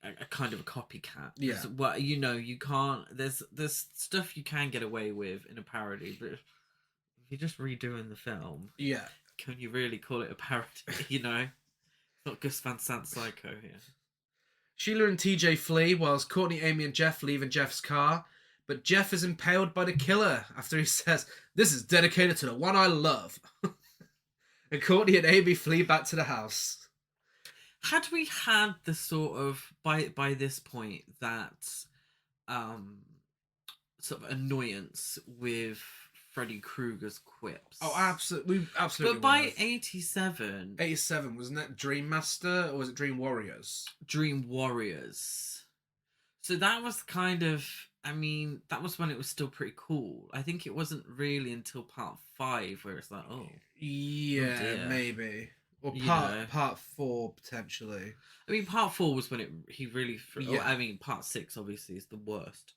a kind of a copycat. Yeah. Well, you can't, there's stuff you can get away with in a parody, but if you're just redoing the film, Yeah. can you really call it a parody? It's not Gus Van Sant Psycho here. Sheila and TJ flee whilst Courtney, Amy, and Jeff leave in Jeff's car. But Jeff is impaled by the killer after he says, "This is dedicated to the one I love." And Courtney and Amy flee back to the house. Had we had the sort of, by this point, that sort of annoyance with Freddy Krueger's quips. Oh, absolutely. But by 87... 87, wasn't that Dream Master or was it Dream Warriors? Dream Warriors. So that was kind of... that was when it was still pretty cool. I think it wasn't really until part 5 where it's like, oh. Yeah, dear. Maybe. Or You part 4, potentially. Part 4 was when he really... Yeah. Part 6, obviously, is the worst.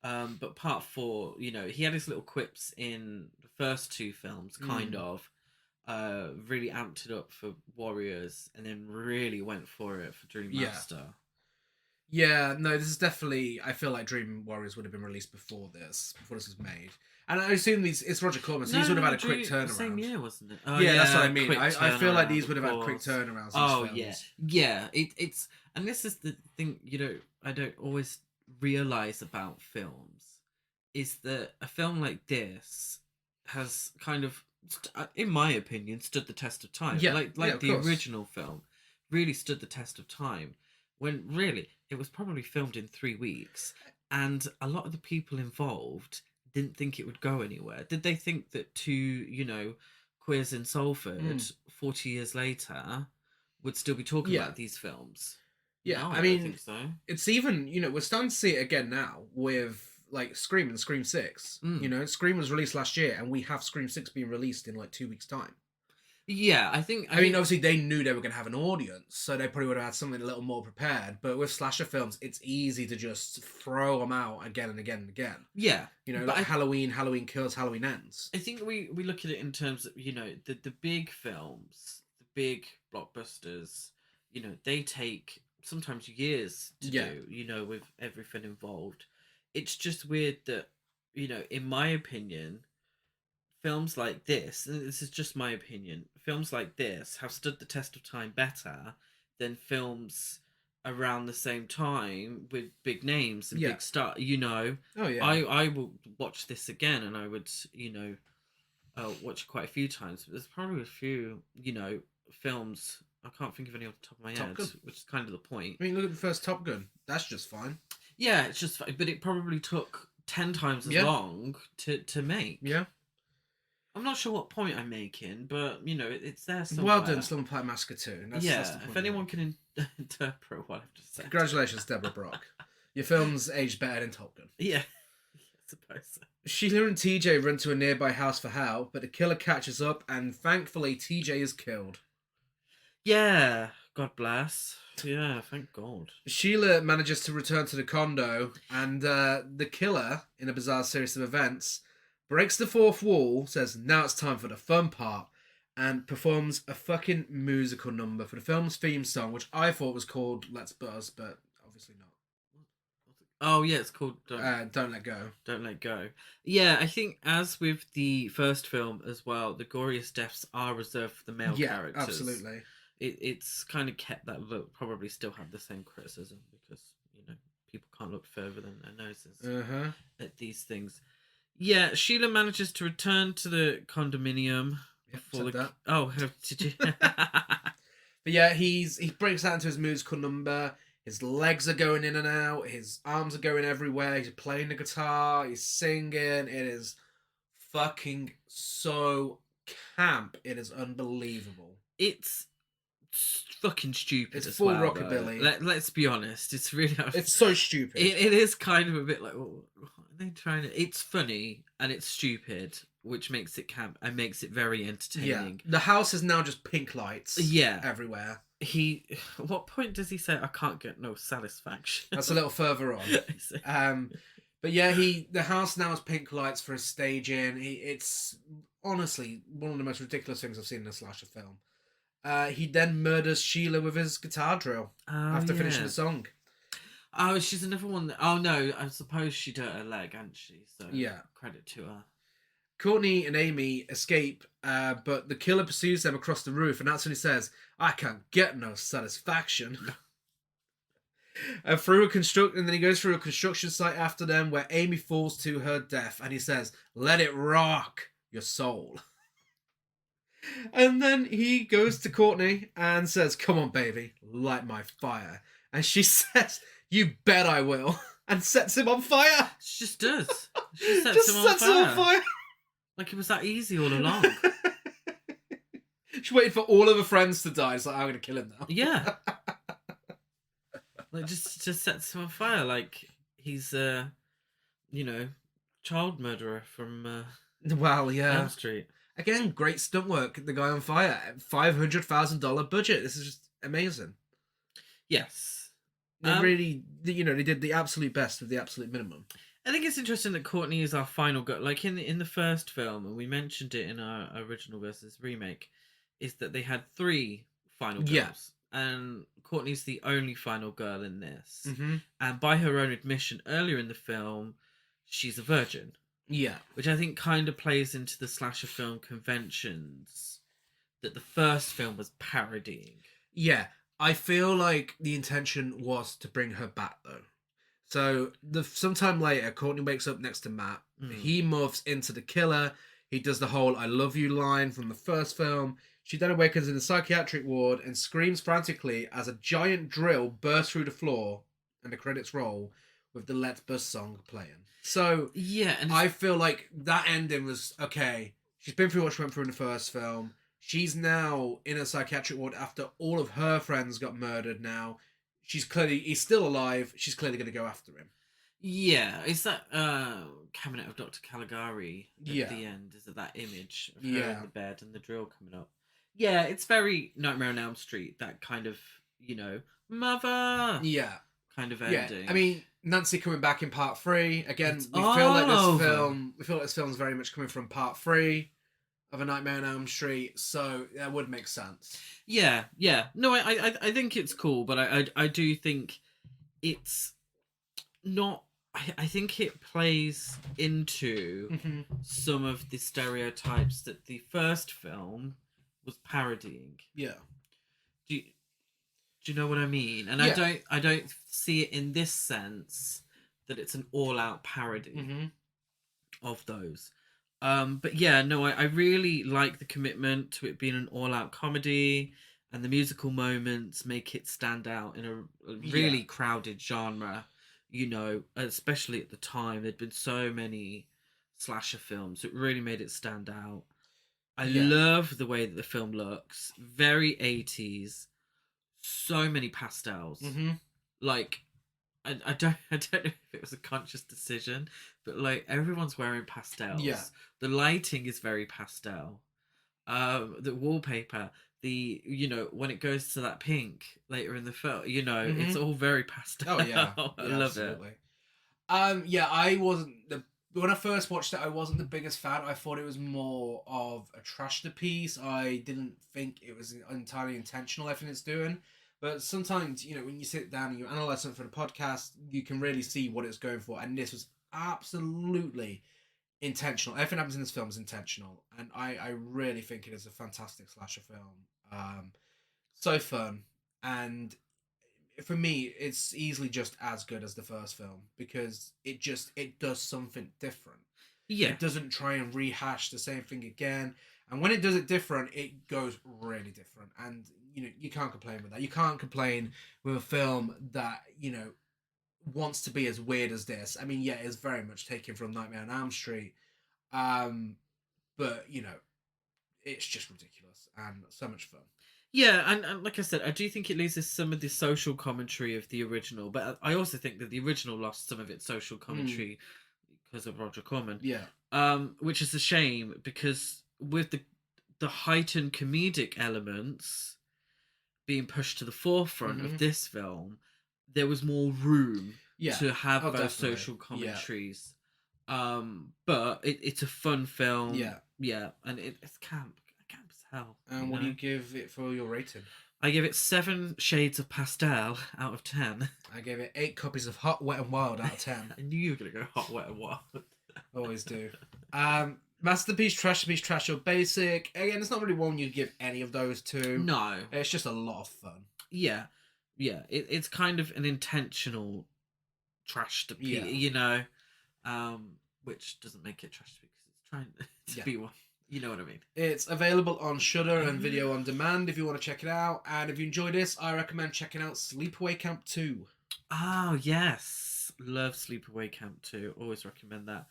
But part 4, he had his little quips in the first 2 films, kind of. Really amped it up for Warriors, and then really went for it for Dream Master. Yeah, no, this is definitely... I feel like Dream Warriors would have been released before this was made. And I assume it's Roger Corman, so these would have had a quick turnaround. Same year, wasn't it? Oh, yeah, that's what I mean. quick I feel like these turnaround, would have of had quick course. turnarounds. Oh, these films. yeah. It's... And this is the thing, I don't always realise about films, is that a film like this has kind of, in my opinion, stood the test of time. Yeah, Like of the course. original film really stood the test of time, when really it was probably filmed in 3 weeks, and a lot of the people involved didn't think it would go anywhere. Did they think that 2, queers in Salford 40 years later would still be talking about these films? Yeah, No, I don't mean, think so. it's even, we're starting to see it again now with, like, Scream and Scream 6. Scream was released last year, and we have Scream 6 being released in, like, 2 weeks' time. Yeah, I think... I mean, obviously, they knew they were going to have an audience, so they probably would have had something a little more prepared. But with slasher films, it's easy to just throw them out again and again and again. Yeah. Like Halloween Kills, Halloween Ends. I think we look at it in terms of, the big films, the big blockbusters, they take sometimes years to do, with everything involved. It's just weird that, in my opinion, films like this, and this is just my opinion, films like this have stood the test of time better than films around the same time with big names and Yeah. big star. You know, Oh yeah. I will watch this again, and I would, watch it quite a few times. But there's probably a few, films. I can't think of any off the top of my Top head, Gun. which is kind of the point. I mean, look at the first Top Gun. That's just fine. Yeah, it's just, but it probably took 10 times as Yeah. long to make. Yeah. I'm not sure what point I'm making, but it's there somewhere. Well done, Slumber Party Massacre 2. That's the If point. anyone can interpret what I've just said. Congratulations, Deborah Brock. Your film's aged better than Top Gun. Yeah, I suppose so. Sheila and TJ run to a nearby house for help, but the killer catches up, and thankfully TJ is killed. Yeah, God bless. Yeah, thank God. Sheila manages to return to the condo, and the killer, in a bizarre series of events, breaks the fourth wall, says, now it's time for the fun part, and performs a fucking musical number for the film's theme song, which I thought was called Let's Buzz, but obviously not. Oh, yeah, it's called Don't Let Go. Don't Let Go. Yeah, I think as with the first film as well, the goriest deaths are reserved for the male characters. Absolutely. It's kind of kept that look, probably still have the same criticism because, people can't look further than their noses at these things. Yeah, Sheila manages to return to the condominium before said that. Oh, did you? But yeah, he breaks out into his musical number. His legs are going in and out. His arms are going everywhere. He's playing the guitar. He's singing. It is fucking so camp. It is unbelievable. It's fucking stupid. It's as full well, rockabilly. Let's be honest. It's really. It's so stupid. It is kind of a bit like, what are they trying to? It's funny and it's stupid, which makes it camp and makes it very entertaining. The house is now just pink lights. Yeah. Everywhere. At what point does he say, I can't get no satisfaction? That's a little further on. But yeah, the house now has pink lights for his staging. It's honestly one of the most ridiculous things I've seen in a slasher film. He then murders Sheila with his guitar drill after finishing the song. Oh, she's another one. Oh no, I suppose she hurt her leg, hadn't she? So yeah, credit to her. Courtney and Amy escape, but the killer pursues them across the roof, and that's when he says, "I can't get no satisfaction." And then he goes through a construction site after them, where Amy falls to her death, and he says, "Let it rock your soul." And then he goes to Courtney and says, "Come on, baby, light my fire." And she says, "You bet I will," and sets him on fire. She just does. She Just sets him on fire. Like it was that easy all along. She waited for all of her friends to die. It's like, I'm going to kill him now. Yeah. Like just sets him on fire. Like he's child murderer from Well, yeah. Elm Street. Again, great stunt work. The guy on fire. $500,000 budget. This is just amazing. Yes. They really, they did the absolute best with the absolute minimum. I think it's interesting that Courtney is our final girl. Like in the first film, and we mentioned it in our original versus remake, is that they had 3 final girls. Yeah. And Courtney's the only final girl in this. Mm-hmm. And by her own admission, earlier in the film, she's a virgin. Yeah. Which I think kind of plays into the slasher film conventions that the first film was parodying. Yeah. I feel like the intention was to bring her back, though. So, sometime later, Courtney wakes up next to Matt. He morphs into the killer. He does the whole "I love you" line from the first film. She then awakens in a psychiatric ward and screams frantically as a giant drill bursts through the floor and the credits roll with the Let's Buzz song playing. So, yeah, and I feel like that ending was, okay, she's been through what she went through in the first film. She's now in a psychiatric ward after all of her friends got murdered now. He's still alive. She's clearly going to go after him. Yeah, is that Cabinet of Dr. Caligari at the end? Is it that image of her in the bed and the drill coming up? Yeah, it's very Nightmare on Elm Street, that kind of, mother kind of ending. Yeah, I mean, Nancy coming back in part 3. Again, we all feel like over. this film's very much coming from part 3 of A Nightmare on Elm Street, so that would make sense. Yeah. No, I think it's cool, but I do think it's not. I think it plays into some of the stereotypes that the first film was parodying. Yeah. Do Do you know what I mean? And Yeah. I don't see it in this sense that it's an all-out parody Mm-hmm. of those. But yeah, no, I really like the commitment to it being an all-out comedy, and the musical moments make it stand out in a really Yeah. crowded genre. You know, especially at the time, there'd been so many slasher films. It really made it stand out. I Yeah. love the way that the film looks. Very 80s. So many pastels. Mm-hmm. Like, I don't I don't know if it was a conscious decision, but like everyone's wearing pastels. Yeah. The lighting is very pastel. The wallpaper, the when it goes to that pink later in the film, it's all very pastel. Oh yeah. I Yeah, love absolutely. it. Yeah, I wasn't the when I first watched it, I wasn't the biggest fan. I thought it was more of a trashed piece. I didn't think it was entirely intentional everything it's doing. But sometimes, when you sit down and you analyze something for the podcast, you can really see what it's going for. And this was absolutely intentional. Everything happens in this film is intentional, and I really think it is a fantastic slasher film. So fun, and for me, it's easily just as good as the first film because it does something different. Yeah. It doesn't try and rehash the same thing again, and when it does it different, it goes really different, and you can't complain with that. You can't complain with a film that wants to be as weird as this. I mean, yeah, it's very much taken from Nightmare on Elm Street, but it's just ridiculous and so much fun. Yeah, and like I said, I do think it loses some of the social commentary of the original, but I also think that the original lost some of its social commentary because of Roger Corman. Yeah. Which is a shame because with the heightened comedic elements being pushed to the forefront of this film, there was more room to have those definitely. social commentaries. But it's a fun film. Yeah, and it's camp as hell. And what do you give it for your rating? I give it 7 shades of pastel out of 10. I gave it 8 copies of Hot, Wet and Wild out of 10. I knew you were gonna go hot, wet, and wild. Always do. Masterpiece, trash or basic. Again, it's not really one you'd give any of those to. No, It's just a lot of fun. yeah. It's kind of an intentional trash to be, which doesn't make it trash because it's trying to be one. You know what I mean? It's available on Shudder and video on demand if you want to check it out. And if you enjoy this, I recommend checking out Sleepaway Camp 2. Oh, yes. Love Sleepaway Camp 2. Always recommend that.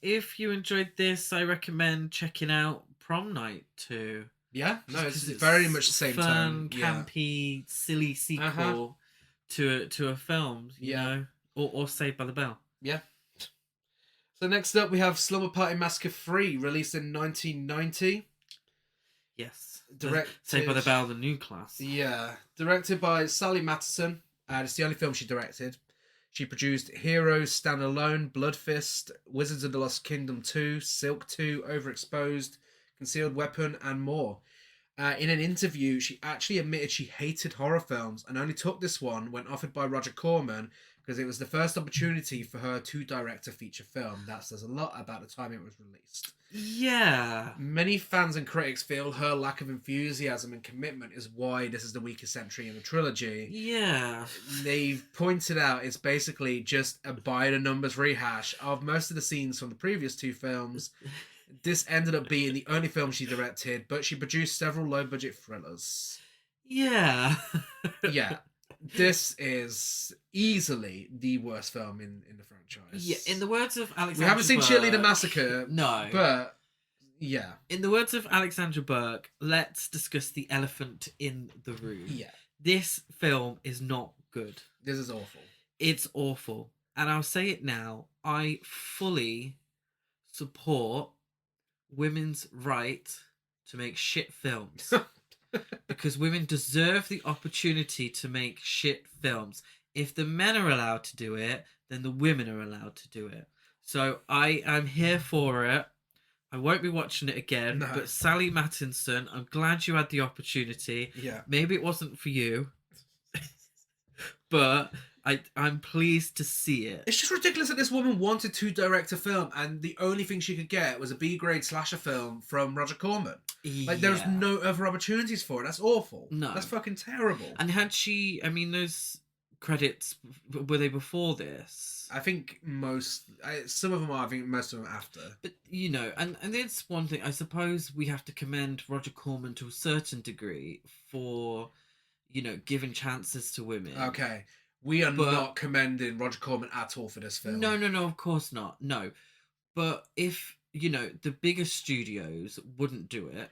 If you enjoyed this, I recommend checking out Prom Night 2. Yeah? No, it's Because very much the same fun, tone. Yeah. campy, silly sequel to a film, you know? Or Saved by the Bell. Yeah. So next up we have Slumber Party Massacre 3, released in 1990. Yes. Directed... Saved by the Bell, the new class. Yeah. Directed by Sally Matheson. It's the only film she directed. She produced Heroes Stand Alone, Blood Fist, Wizards of the Lost Kingdom 2, Silk 2, Overexposed, Concealed Weapon, and more. In an interview, she actually admitted she hated horror films and only took this one when offered by Roger Corman because it was the first opportunity for her to direct a feature film. That says a lot about the time it was released. Yeah. Many fans and critics feel her lack of enthusiasm and commitment is why this is the weakest entry in the trilogy. Yeah. They've pointed out it's basically just a by-the-numbers rehash of most of the scenes from the previous 2 films. This ended up being the only film she directed, but she produced several low-budget thrillers. Yeah. Yeah. This is easily the worst film in the franchise. Yeah, in the words of Alexandra We haven't seen Burke, Cheerleader Massacre. No. But, yeah. In the words of Alexandra Burke, let's discuss the elephant in the room. Yeah. This film is not good. This is awful. It's awful. And I'll say it now. I fully support women's right to make shit films. Because women deserve the opportunity to make shit films. If the men are allowed to do it, then the women are allowed to do it. So I am here for it. I won't be watching it again. No. But Sally Mattinson, I'm glad you had the opportunity. Yeah. Maybe it wasn't for you. But I'm pleased to see it. It's just ridiculous that this woman wanted to direct a film, and the only thing she could get was a B-grade slasher film from Roger Corman. Like, there's Yeah. no other opportunities for it. That's awful. No. That's fucking terrible. And had she? I mean, those credits were they before this? I think some of them are. I think most of them after. But and it's one thing. I suppose we have to commend Roger Corman to a certain degree for, giving chances to women. Okay, we are But- not commending Roger Corman at all for this film. No, of course not. No, but if the bigger studios wouldn't do it,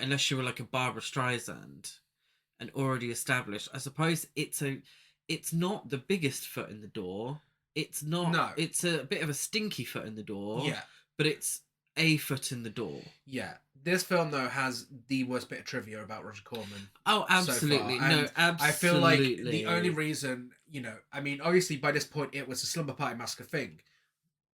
unless you were like a Barbara Streisand and already established, I suppose it's not the biggest foot in the door. It's not. No. It's a bit of a stinky foot in the door. Yeah, But it's a foot in the door. yeah. This film though has the worst bit of trivia about Roger Corman. Oh, absolutely. So far. No, And absolutely. I feel like the only reason, I mean, obviously by this point it was a Slumber Party Massacre thing.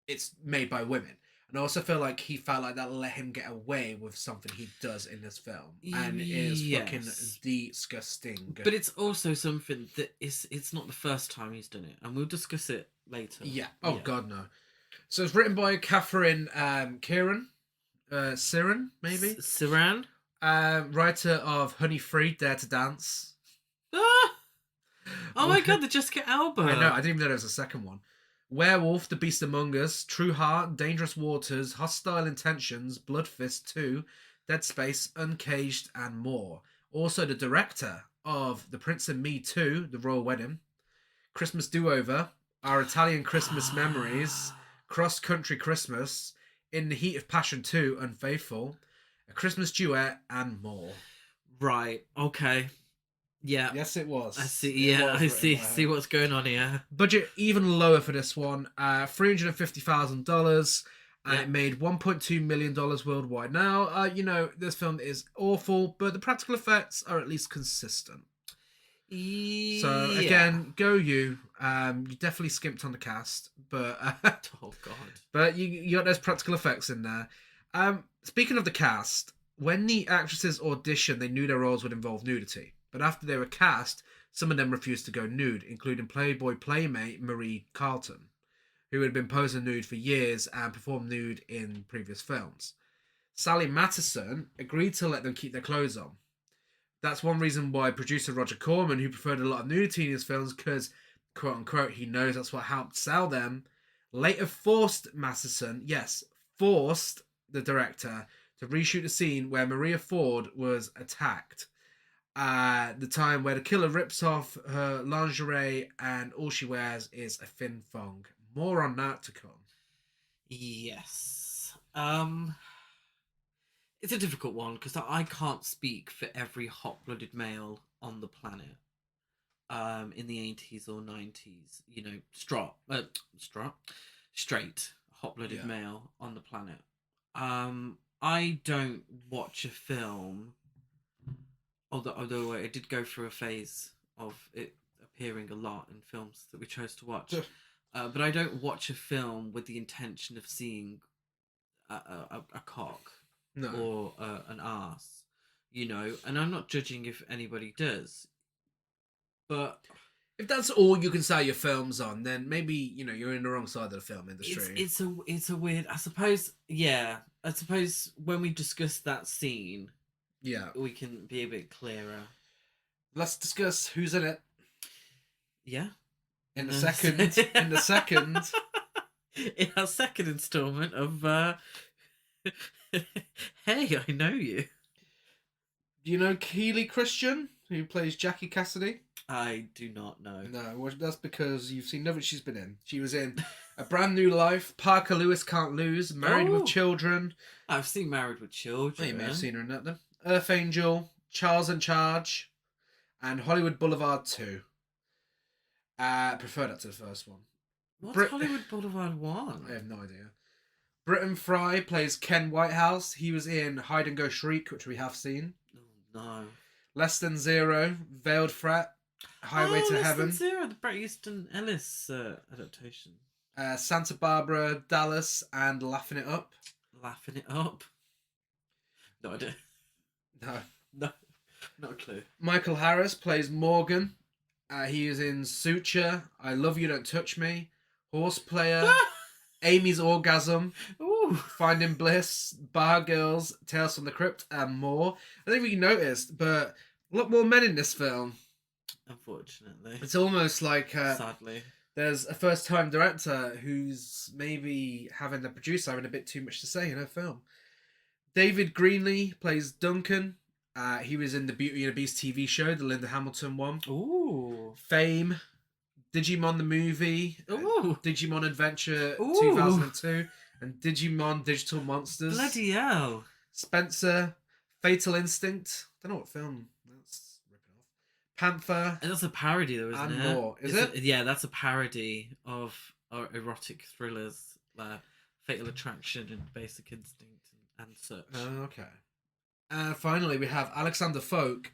It's made by women. And I also feel like he felt like that let him get away with something he does in this film. And it is fucking Yes. disgusting. But it's also something that it's not the first time he's done it, and we'll discuss it later. Yeah. Oh, God, no. So it's written by Catherine Siren, maybe? Saran. Writer of Honey Free, Dare to Dance. Ah! Oh my god, the Jessica Alba. I know, I didn't even know there was a second one. Werewolf, The Beast Among Us, True Heart, Dangerous Waters, Hostile Intentions, Blood Fist 2, Dead Space, Uncaged, and more. Also the director of The Prince and Me 2, The Royal Wedding, Christmas Do-Over, Our Italian Christmas Memories, Cross Country Christmas, In the Heat of Passion 2, Unfaithful, A Christmas Duet, and more. Right. Okay. Yeah. Yes, it was. I see. It Yeah, was I written see. by her. See what's going on here. Budget even lower for this one, $350,000, and Yeah. it made $1.2 million worldwide. Now, this film is awful, but the practical effects are at least consistent. So again, go you. You definitely skimped on the cast, but Oh god. but you got those practical effects in there. Speaking of the cast, when the actresses auditioned, they knew their roles would involve nudity. But after they were cast, some of them refused to go nude, including Playboy playmate Marie Carlton, who had been posing nude for years and performed nude in previous films. Sally Mattison agreed to let them keep their clothes on. That's one reason why producer Roger Corman, who preferred a lot of nudity in his films because, quote unquote, he knows that's what helped sell them, later forced Mattison, forced the director to reshoot a scene where Maria Ford was attacked. The time where the killer rips off her lingerie and all she wears is a thin thong. More on that to come. Yes. It's a difficult one because I can't speak for every hot-blooded male on the planet. In the 80s or 90s, straight hot-blooded male on the planet. I don't watch a film, although I did go through a phase of it appearing a lot in films that we chose to watch. But I don't watch a film with the intention of seeing a cock or an arse, and I'm not judging if anybody does. But if that's all you can sell your films on, then maybe, you're in the wrong side of the film industry. It's a weird, I suppose when we discuss that scene, we can be a bit clearer. Let's discuss who's in it. Yeah. In our second installment of Hey, I Know You. Do you know Keely Christian, who plays Jackie Cassidy? I do not know. No, well, that's because you've seen nothing she's been in. She was in A Brand New Life, Parker Lewis Can't Lose, Married with Children. I've seen Married with Children. You may have seen her in that then. Earth Angel, Charles in Charge, and Hollywood Boulevard 2. Prefer that to the first one. What's Hollywood Boulevard 1? I have no idea. Britton Fry plays Ken Whitehouse. He was in Hide and Go Shriek, which we have seen. Oh, no. Less Than Zero, Veiled Threat, Highway to Heaven. Less Than Zero, the Bret Easton Ellis adaptation. Santa Barbara, Dallas, and Laughing It Up. Laughing It Up? No idea. No. No, not a clue. Michael Harris plays Morgan He was in Suture, I Love You, Don't Touch Me, Horse Player, Amy's Orgasm, Ooh. Finding Bliss, Bar Girls, Tales from the Crypt, and more. I don't know if you noticed, but a lot more men in this film. Unfortunately. It's almost like Sadly. there's a first-time director who's maybe having the producer having a bit too much to say in her film. David Greenlee plays Duncan. He was in the Beauty and the Beast TV show, the Linda Hamilton one. Ooh. Fame, Digimon the movie, Ooh. Digimon Adventure Ooh. 2002, and Digimon Digital Monsters. Bloody hell. Spencer, Fatal Instinct. Don't know what film that's ripping off. Panther. And that's a parody, though, isn't And it? more. Is it? Yeah, that's a parody of erotic thrillers, like Fatal Attraction and Basic Instinct and such. Okay. Finally, we have Alexander Folk,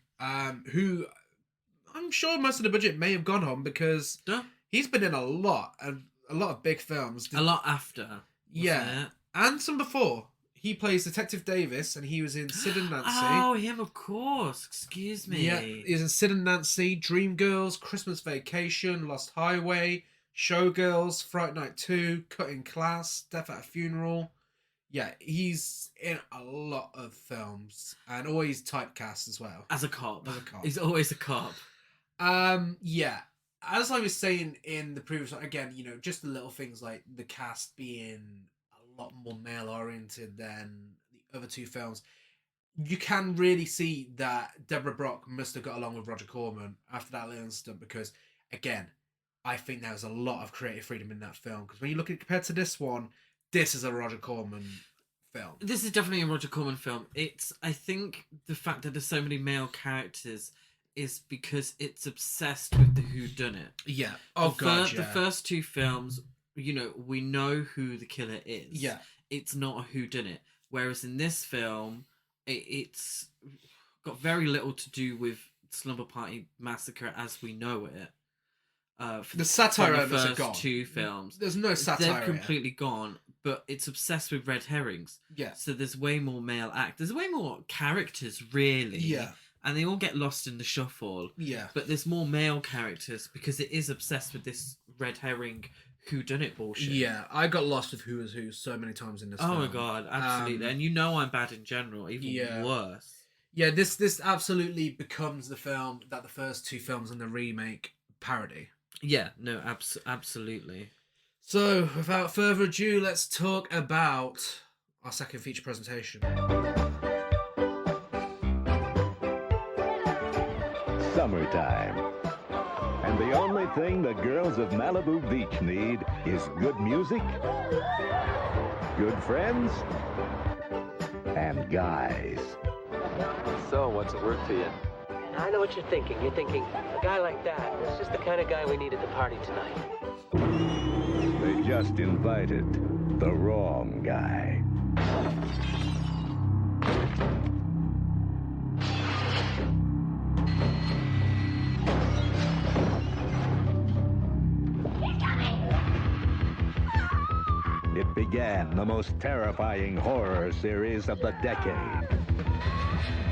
who I'm sure most of the budget may have gone on because he's been in a lot of big films. A lot after. Yeah. It? And some before. He plays Detective Davis, and he was in Sid and Nancy. Oh, him, of course. Excuse me. Yeah, he was in Sid and Nancy, Dreamgirls, Christmas Vacation, Lost Highway, Showgirls, Fright Night 2, Cutting Class, Death at a Funeral. Yeah, he's in a lot of films, and always typecast as well. As a cop. As a cop. He's always a cop. Yeah. As I was saying in the previous one, again, just the little things like the cast being a lot more male-oriented than the other two films. You can really see that Deborah Brock must have got along with Roger Corman after that little incident because, again, I think there was a lot of creative freedom in that film. Because when you look at it compared to this one, this is a Roger Corman film. This is definitely a Roger Corman film. I think the fact that there's so many male characters is because it's obsessed with the whodunit. Yeah. Oh, God, yeah. The first two films, we know who the killer is. Yeah. It's not a whodunit. Whereas in this film, it's got very little to do with Slumber Party Massacre as we know it. The satire from the elements are first gone. two films. There's no satire. They're completely gone, but it's obsessed with red herrings. Yeah. So there's way more male act. There's way more characters, really. Yeah. And they all get lost in the shuffle. Yeah. But there's more male characters because it is obsessed with this red herring whodunit bullshit. Yeah, I got lost with who is who so many times in this film. Oh my God, absolutely. And I'm bad in general, even worse. Yeah, this absolutely becomes the film that the first two films in the remake parody. Yeah, no, absolutely. So, without further ado, let's talk about our second feature presentation. Summertime. And the only thing the girls of Malibu Beach need is good music, good friends, and guys. So, what's it worth to you? I know what you're thinking. You're thinking, a guy like that, that's just the kind of guy we need at the party tonight. They just invited the wrong guy. It began the most terrifying horror series of the decade.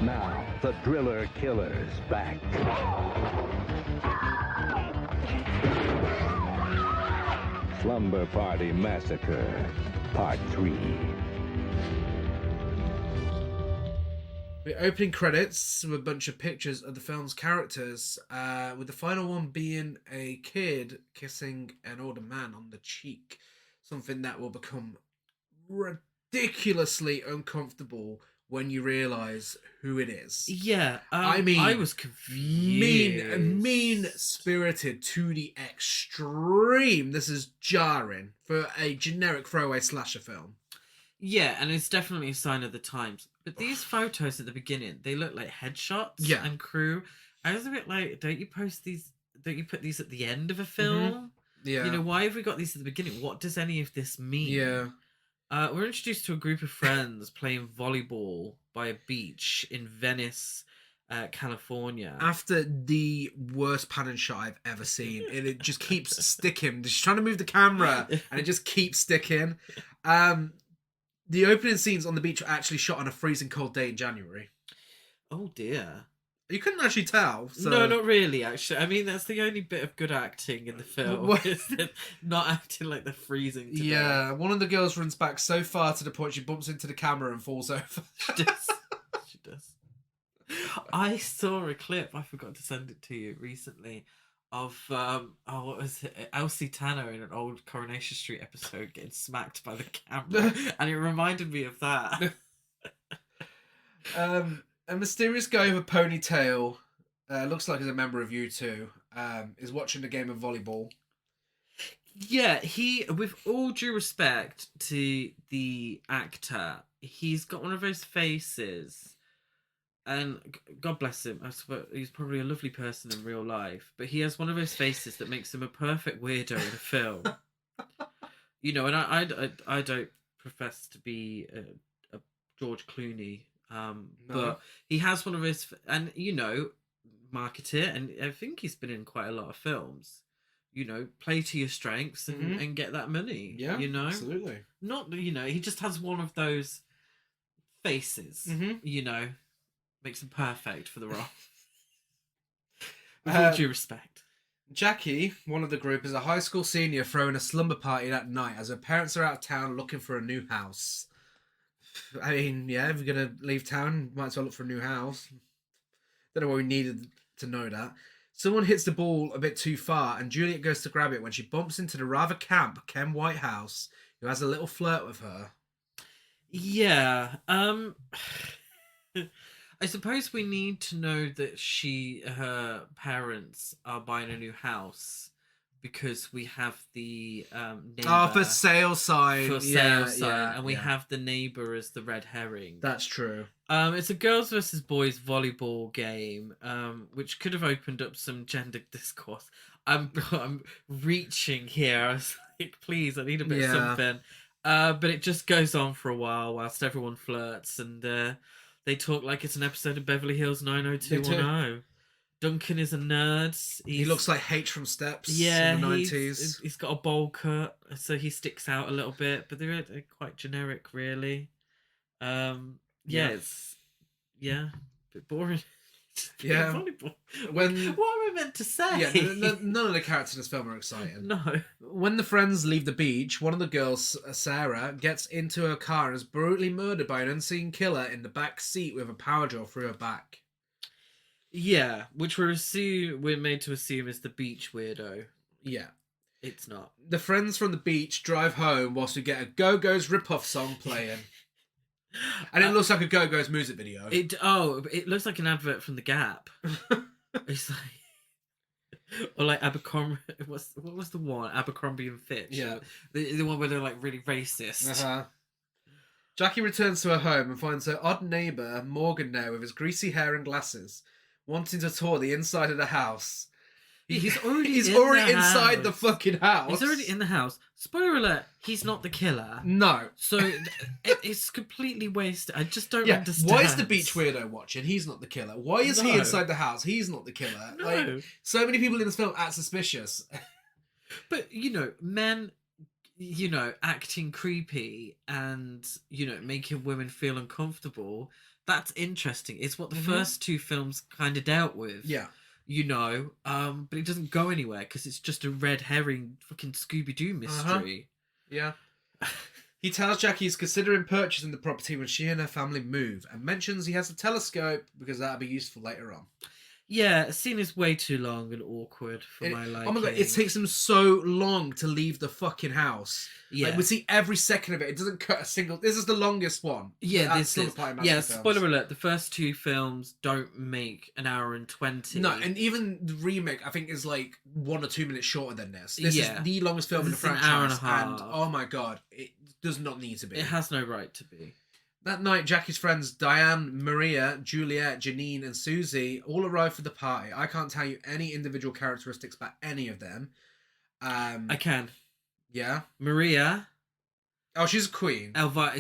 Now, the Driller Killer's back. Slumber Party Massacre, Part 3. The opening credits with a bunch of pictures of the film's characters, with the final one being a kid kissing an older man on the cheek. Something that will become ridiculously uncomfortable when you realise who it is. Yeah, I was confused. Mean-spirited to the extreme. This is jarring for a generic throwaway slasher film. Yeah, and it's definitely a sign of the times. But these photos at the beginning, they look like headshots and crew. I was a bit like, don't you put these at the end of a film? Mm-hmm. Yeah. Why have we got these at the beginning? What does any of this mean? Yeah. We're introduced to a group of friends playing volleyball by a beach in Venice, California. After the worst panning shot I've ever seen. It just keeps sticking. She's trying to move the camera and it just keeps sticking. The opening scenes on the beach are actually shot on a freezing cold day in January. Oh dear. You couldn't actually tell. So. No, not really, actually. I mean, that's the only bit of good acting in the film. What? Is that not acting like they're freezing to death. Yeah, one of the girls runs back so far to the point she bumps into the camera and falls over. She does. She does. I saw a clip, I forgot to send it to you recently, of what was it? Elsie Tanner in an old Coronation Street episode getting smacked by the camera, and it reminded me of that. A mysterious guy with a ponytail, looks like he's a member of U2, is watching a game of volleyball. Yeah, with all due respect to the actor, he's got one of those faces, and God bless him, I suppose he's probably a lovely person in real life, but he has one of those faces that makes him a perfect weirdo in a film. You know, and I don't profess to be a George Clooney, No. but he has one of those, and you know, market it, and I think he's been in quite a lot of films. You know, play to your strengths and get that money. Yeah, you know, absolutely. Not, you know, he just has one of those faces. You know, makes him perfect for the role. With all due respect. Jackie, one of the group, is a high school senior throwing a slumber party that night as her parents are out of town looking for a new house. I mean, yeah, if you're gonna leave town, might as well look for a new house. Don't know why we needed to know that. Someone hits the ball a bit too far, and Juliet goes to grab it when she bumps into the rather camp Ken Whitehouse, who has a little flirt with her. Yeah. I suppose we need to know that her parents are buying a new house because we have the neighbor for sale sign. and we have the neighbor as the red herring. That's true. It's a girls versus boys volleyball game, which could have opened up some gender discourse. I'm reaching here. I was like, please, I need a bit of something. But it just goes on for a while whilst everyone flirts, and they talk like it's an episode of Beverly Hills 90210. Duncan is a nerd. He looks like H from Steps in the 90s. He's got a bowl cut, so he sticks out a little bit, but they're quite generic, really. It's a bit boring. Yeah. Volleyball. What am I meant to say? Yeah, none of the characters in this film are exciting. No. When the friends leave the beach, one of the girls, Sarah, gets into her car and is brutally murdered by an unseen killer in the back seat with a power drill through her back. Yeah, which we're made to assume is the beach weirdo. Yeah. It's not. The friends from the beach drive home whilst we get a Go-Go's rip-off song playing. And it looks like a Go-Go's music video. It looks like an advert from The Gap. It's like, or like Abercrombie. What was the one? Abercrombie and Fitch. Yeah, the one where they're like really racist. Jackie returns to her home and finds her odd neighbour Morgan there with his greasy hair and glasses, wanting to tour the inside of the house. He's already inside the fucking house. He's already in the house. Spoiler alert, he's not the killer. No. So it's completely wasted. I just don't understand. Why is the beach weirdo watching? He's not the killer. Why is he inside the house? He's not the killer. No. Like, so many people in this film act suspicious. But, you know, men, you know, acting creepy and, you know, making women feel uncomfortable, that's interesting. It's what the first two films kind of dealt with. Yeah. You know, but it doesn't go anywhere because it's just a red herring fucking Scooby-Doo mystery. Yeah. He tells Jackie he's considering purchasing the property when she and her family move, and mentions he has a telescope because that'll be useful later on. Yeah, the scene is way too long and awkward for my liking. Oh my god, it takes him so long to leave the fucking house. Yeah. Like, we see every second of it. It doesn't cut a single... This is the longest one. Yeah, this Slumber is... Party Massacre Yeah, films. spoiler alert, the first two films don't make an hour and 20. No, and even the remake, I think, is like 1 or 2 minutes shorter than this. This is the longest film in the This is an franchise. hour and a half. And, oh my god, it does not need to be. It has no right to be. That night, Jackie's friends Diane, Maria, Juliet, Janine, and Susie all arrive for the party. I can't tell you any individual characteristics about any of them. I can. Yeah? Maria. Oh, she's a queen.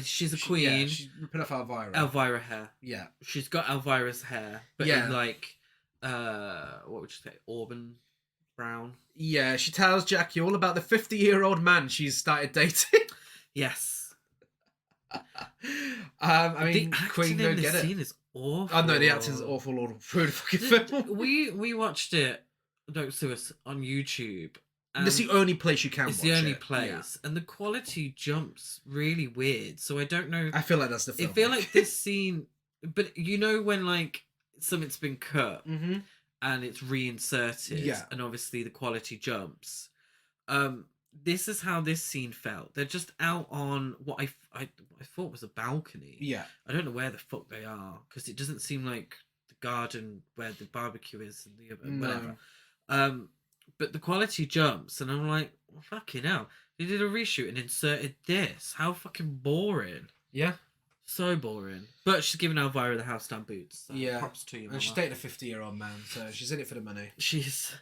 She's a queen. Yeah, she's ripping off Elvira. Elvira hair. Yeah. She's got Elvira's hair, but in like, what would you say, auburn brown? Yeah, she tells Jackie all about the 50-year-old man she's started dating. Yes. I mean, the Queen acting don't in get this it. scene is awful. I know the acting's awful all through the fucking film. We watched it. Don't sue us on YouTube. It's the only place you can It's watch the only it. place, and the quality jumps really weird. So I don't know. I feel like that's the film. I feel like this scene, but you know when like something's been cut and it's reinserted, and obviously the quality jumps. This is how this scene felt. They're just out on what I thought was a balcony. Yeah. I don't know where the fuck they are because it doesn't seem like the garden where the barbecue is and the whatever. But the quality jumps, and I'm like, fucking hell. They did a reshoot and inserted this. How fucking boring. Yeah. So boring. But she's giving Elvira the house down boots. So Yeah. props to you, And she's Mama. dating a 50-year-old man, so she's in it for the money. She's...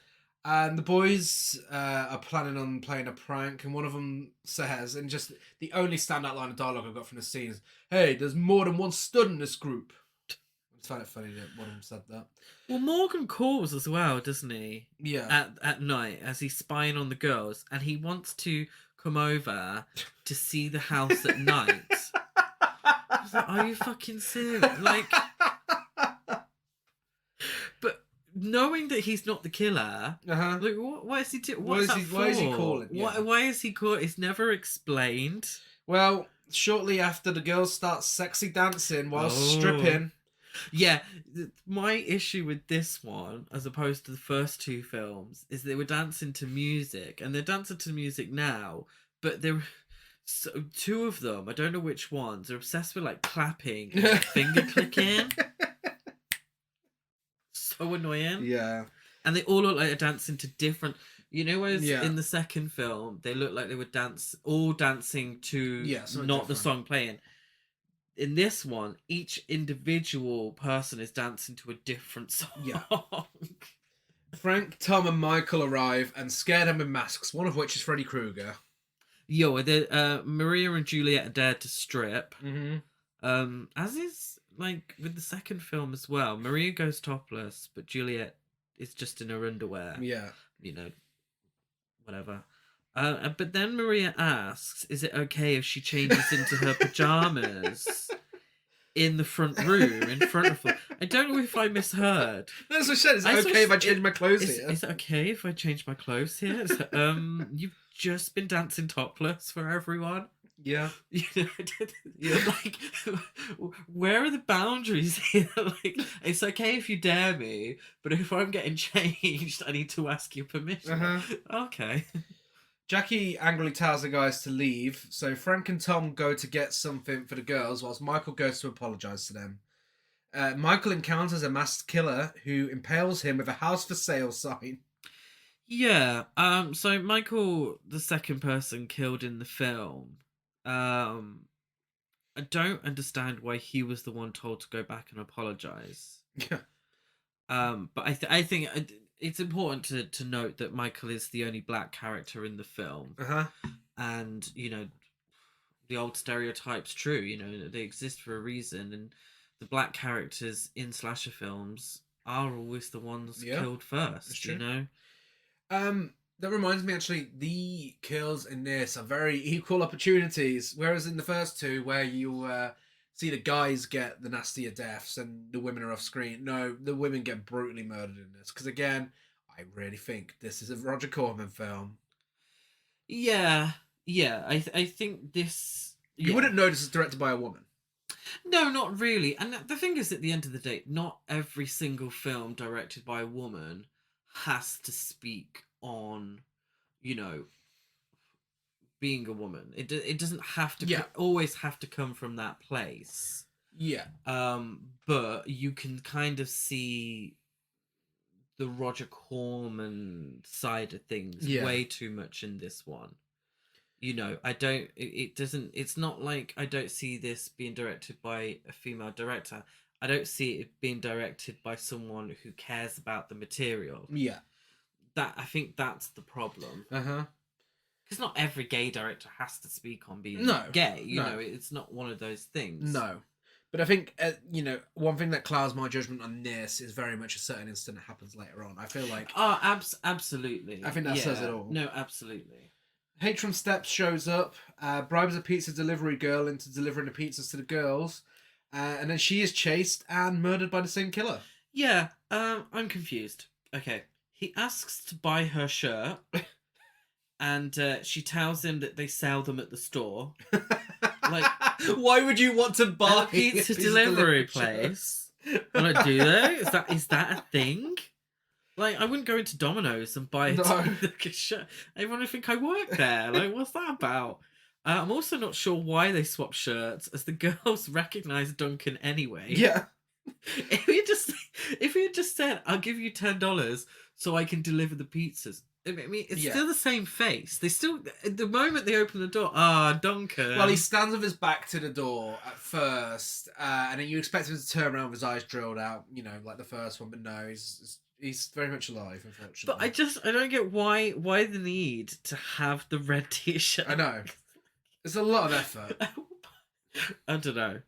And the boys are planning on playing a prank, and one of them says, and just the only standout line of dialogue I got from the scene is, "Hey, there's more than one stud in this group." I just found it funny that one of them said that. Well, Morgan calls as well, doesn't he? Yeah. At night, as he's spying on the girls, and he wants to come over to see the house at night. I was like, are you fucking serious? Like... But... knowing that he's not the killer, like what is he doing? Why is he calling? Yeah. Why is he calling? It's never explained. Well, shortly after the girls start sexy dancing while stripping. Yeah, my issue with this one, as opposed to the first two films, is they were dancing to music, and they're dancing to music now, but they're two of them. I don't know which ones. They're obsessed with like clapping, and finger clicking. So annoying. Yeah. And they all look like they're dancing to different... You know, whereas Yeah. in the second film, they look like they were all dancing to not the song playing. In this one, each individual person is dancing to a different song. Yeah. Frank, Tom, and Michael arrive and scare them with masks, one of which is Freddy Krueger. Yo, Maria and Juliet are dared to strip. As is... like with the second film as well, Maria goes topless, but Juliet is just in her underwear. Yeah. You know, whatever. But then Maria asks, is it okay if she changes into her pajamas in the front room, in front of her? I don't know if I misheard. That's what I said. Is it okay if I change my clothes here? Is it okay if I change my clothes here? You've just been dancing topless for everyone. Yeah. Like, where are the boundaries here? Like, it's okay if you dare me, but if I'm getting changed, I need to ask your permission. Okay. Jackie angrily tells the guys to leave, so Frank and Tom go to get something for the girls, whilst Michael goes to apologise to them. Michael encounters a masked killer who impales him with a house for sale sign. Yeah. So Michael, the second person killed in the film, I don't understand why he was the one told to go back and apologise. Yeah. But I think it's important to note that Michael is the only black character in the film. And, you know, the old stereotype's true, you know, they exist for a reason, and the black characters in slasher films are always the ones killed first, you know? That reminds me, actually, the kills in this are very equal opportunities, whereas in the first two, where you see the guys get the nastier deaths and the women are off screen, no, the women get brutally murdered in this. Because again, I really think this is a Roger Corman film. Yeah, I think this... You wouldn't know this is directed by a woman. No, not really. And the thing is, at the end of the day, not every single film directed by a woman has to speak on, you know, being a woman. It doesn't have to always have to come from that place. Yeah. But you can kind of see the Roger Corman side of things way too much in this one. You know, it's not like I don't see this being directed by a female director. I don't see it being directed by someone who cares about the material. Yeah. I think that's the problem. Because not every gay director has to speak on being gay. You know, it's not one of those things. No. But I think, you know, one thing that clouds my judgment on this is very much a certain incident that happens later on. I feel like... Oh, absolutely. I think that says it all. No, absolutely. Hatram Steps shows up, bribes a pizza delivery girl into delivering the pizzas to the girls, And then she is chased and murdered by the same killer. Yeah, I'm confused. Okay, he asks to buy her shirt, and she tells him that they sell them at the store. Like, why would you want to buy a pizza delivery place? Well, like, do they? Is that a thing? Like, I wouldn't go into Domino's and buy a shirt. Everyone would think I work there. Like, what's that about? I'm also not sure why they swap shirts, as the girls recognise Duncan anyway. Yeah. If he had just said, "I'll give you $10 so I can deliver the pizzas," I mean, it's still the same face. They still, the moment they open the door, Duncan. Well, he stands with his back to the door at first, and then you expect him to turn around with his eyes drilled out, you know, like the first one, but no, he's very much alive, unfortunately. But I don't get why the need to have the red t-shirt. I know. It's a lot of effort. I don't know.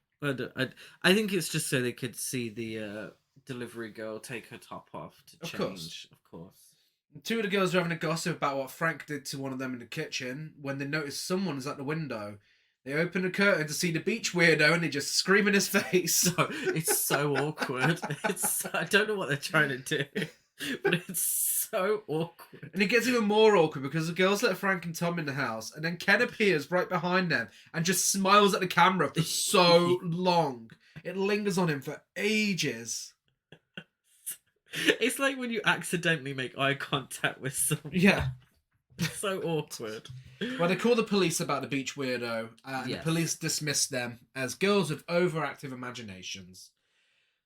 I think it's just so they could see the delivery girl take her top off to change. Of course. Two of the girls are having a gossip about what Frank did to one of them in the kitchen. When they notice someone is at the window, they open the curtain to see the beach weirdo and they just scream in his face. No, it's so awkward. I don't know what they're trying to do, but it's so awkward. And it gets even more awkward because the girls let Frank and Tom in the house, and then Ken appears right behind them and just smiles at the camera for so long. It lingers on him for ages. It's like when you accidentally make eye contact with someone. Yeah. It's so awkward. Well, they call the police about the beach weirdo, and the police dismiss them as girls with overactive imaginations.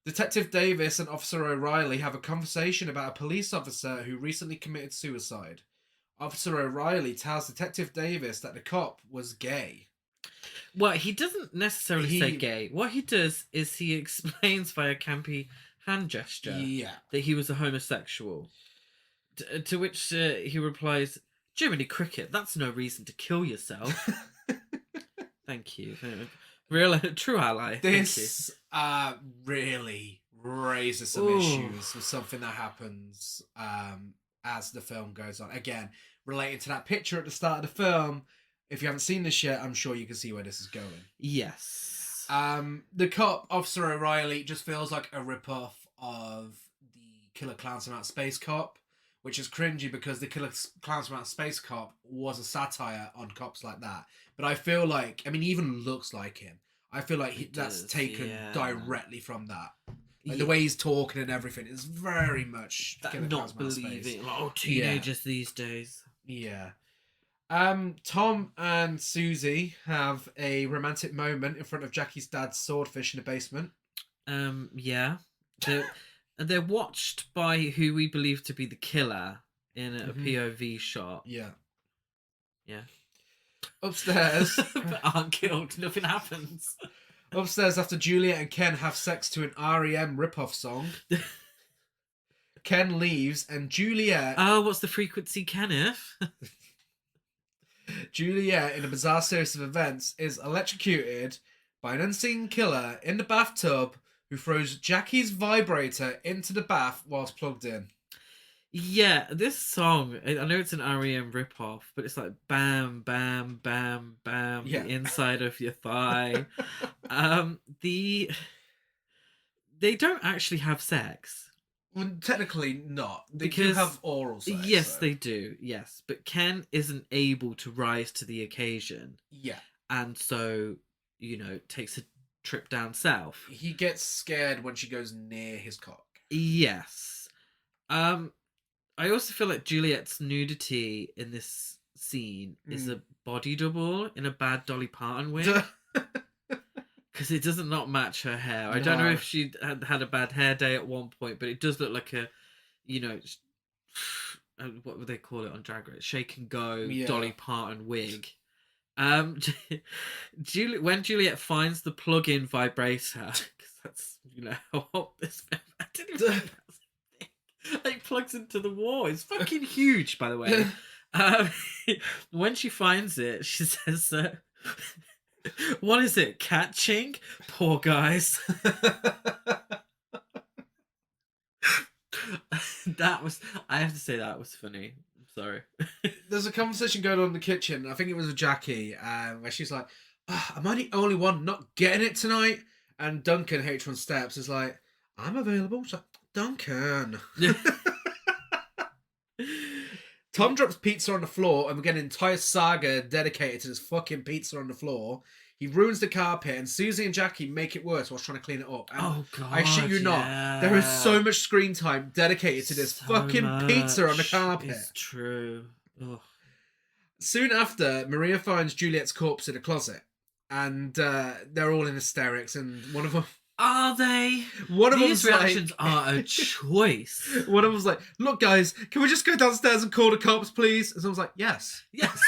Detective Davis and Officer O'Reilly have a conversation about a police officer who recently committed suicide. Officer O'Reilly tells Detective Davis that the cop was gay. Well, he doesn't necessarily say gay. What he does is he explains via campy hand gesture that he was a homosexual. To which he replies, "Jiminy Cricket, that's no reason to kill yourself." Thank you. Real true ally. This really raises some issues with something that happens as the film goes on. Again, relating to that picture at the start of the film. If you haven't seen this yet, I'm sure you can see where this is going. Yes. The cop, Officer O'Reilly, just feels like a rip-off of the Killer Clowns from Outer Space Cop, which is cringy because the Killer Clowns from Outer Space Cop was a satire on cops like that. But I feel like, I mean, he even looks like him. I feel like that's taken directly from that. Like the way he's talking and everything is very much that Killer Clowns from Outer Space. Believing, teenagers these days. Yeah. Tom and Susie have a romantic moment in front of Jackie's dad's swordfish in the basement. Yeah. They're watched by who we believe to be the killer in a POV shot. Yeah. Yeah. Upstairs. But aren't killed. Nothing happens. Upstairs, after Juliet and Ken have sex to an REM ripoff song, Ken leaves and Juliet... Oh, what's the frequency, Kenneth? Juliet, in a bizarre series of events, is electrocuted by an unseen killer in the bathtub who throws Jackie's vibrator into the bath whilst plugged in. Yeah, this song, I know it's an REM ripoff, but it's like bam, bam, bam, bam, the inside of your thigh. They don't actually have sex. Well, technically not. They do have oral sex. Yes, they do. Yes. But Ken isn't able to rise to the occasion. Yeah. And so, takes a trip down south. He gets scared when she goes near his cock. Yes. I also feel like Juliet's nudity in this scene is a body double in a bad Dolly Parton wig. Because it doesn't not match her hair. I don't know if she had a bad hair day at one point, but it does look like a, what would they call it on Drag Race? Shake and go Dolly Parton wig. When Juliet finds the plug-in vibrator, because that's, how this I didn't even know that was a thing. It plugs into the wall. It's fucking huge, by the way. When she finds it, she says, what is it? Catching? Poor guys. I have to say that was funny. I'm sorry. There's a conversation going on in the kitchen. I think it was with Jackie, where she's like, am I the only one not getting it tonight? And Duncan, H1 Steps, is like, I'm available. She's like, Duncan. Tom drops pizza on the floor, and we get an entire saga dedicated to this fucking pizza on the floor. He ruins the carpet, and Susie and Jackie make it worse whilst trying to clean it up. And Oh god! I shit you not, there is so much screen time dedicated to this fucking pizza on the carpet. It's true. Ugh. Soon after, Maria finds Juliet's corpse in a closet, and they're all in hysterics. And one of them, Are they? one of These them's reactions are a choice. one of them's like, "Look, guys, can we just go downstairs and call the cops, please?" And someone's like, "Yes." Yes.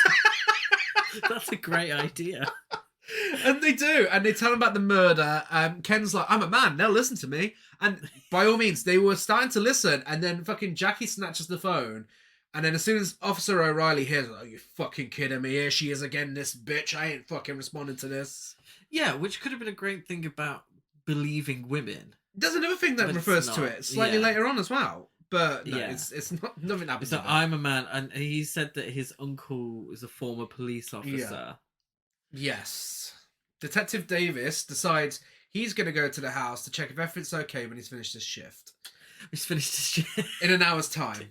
That's a great idea. And they do, and they tell him about the murder. Ken's like, I'm a man, they'll listen to me. And by all means, they were starting to listen, and then fucking Jackie snatches the phone. And then as soon as Officer O'Reilly hears, "Oh, you fucking kidding me? Here she is again, this bitch. I ain't fucking responding to this." Yeah, which could have been a great thing about believing women. There's another thing that But it's refers to not. it slightly Yeah. later on as well. But no, Yeah. it's not, nothing happens. So to that. I'm a man, and he said that his uncle is a former police officer. Yes. Detective Davis decides he's going to go to the house to check if everything's okay when he's finished his shift. He's finished his shit. In an hour's time.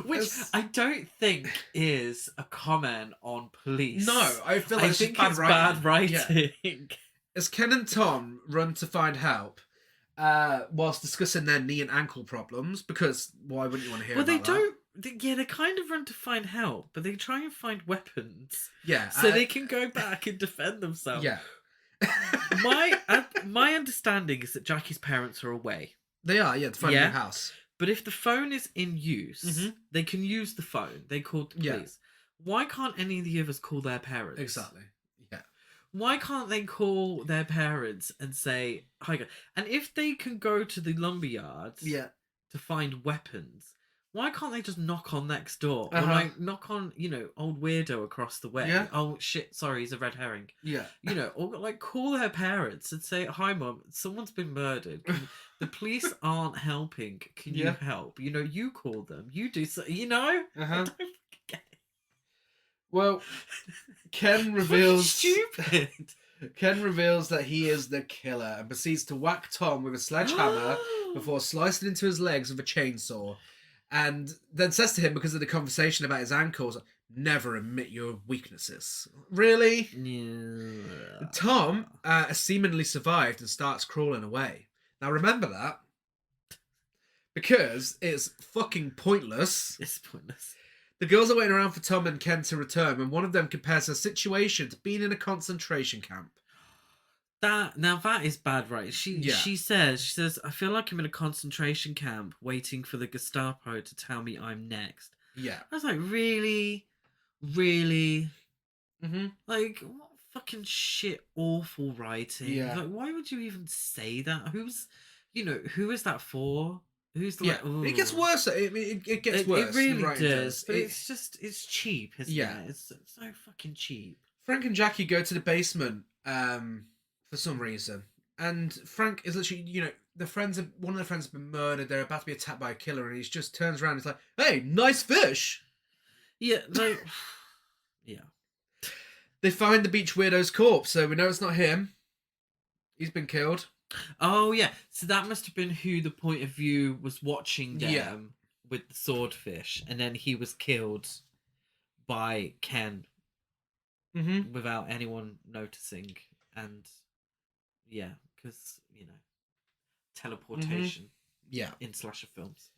Which It's- I don't think is a comment on police. No, I feel like I it's think just it's bad bad writing. writing. As Ken and Tom run to find help, whilst discussing their knee and ankle problems, because why wouldn't you want to hear Well, they about that? don't. They kind of run to find help, but they try and find weapons Yeah. so they can go back and defend themselves. Yeah. My understanding is that Jackie's parents are away. They are, yeah, to find a Yeah. new house. But if the phone is in use, Mhm. they can use the phone. They called the Yeah. police. Why can't any of the others call their parents? Exactly. Yeah. Why can't they call their parents and say, "Hi, guys"? And if they can go to the lumberyards Yeah. to find weapons, why can't they just knock on next door? Or Uh-huh. like knock on, old weirdo across the way? Yeah. Oh shit, sorry, he's a red herring. Yeah. Or like call their parents and say, "Hi, mum, someone's been murdered. The police aren't helping. Can you Yeah. help? You call them. You do so. I Uh-huh. don't get it. Well, Ken Fucking reveals stupid. Ken reveals that he is the killer and proceeds to whack Tom with a sledgehammer before slicing into his legs with a chainsaw. And then says to him, because of the conversation about his ankles, "Never admit your weaknesses." Really? Yeah. Tom seemingly survived and starts crawling away. Now remember that, because it's fucking pointless. It's pointless. The girls are waiting around for Tom and Ken to return when one of them compares her situation to being in a concentration camp. That is bad, right? Yeah. She says, "I feel like I'm in a concentration camp waiting for the Gestapo to tell me I'm next." Yeah. I was like, really? Really? Mm-hmm. Like, what fucking shit, awful writing. Yeah. Like, why would you even say that? Who is that for? Who's Yeah. like, It gets ooh. worse. It gets worse. It the really writing does. But It- it's cheap, isn't Yeah. it? It's so fucking cheap. Frank and Jackie go to the basement for some reason. And Frank is literally, one of the friends has been murdered. They're about to be attacked by a killer. And he just turns around and he's like, "Hey, nice fish." Yeah, like, yeah. They find the beach weirdo's corpse. So we know it's not him. He's been killed. Oh yeah, so that must have been who the point of view was watching them Yeah. with the swordfish, and then he was killed by Ken Mm-hmm. without anyone noticing, and yeah, because teleportation Yeah. in slasher films.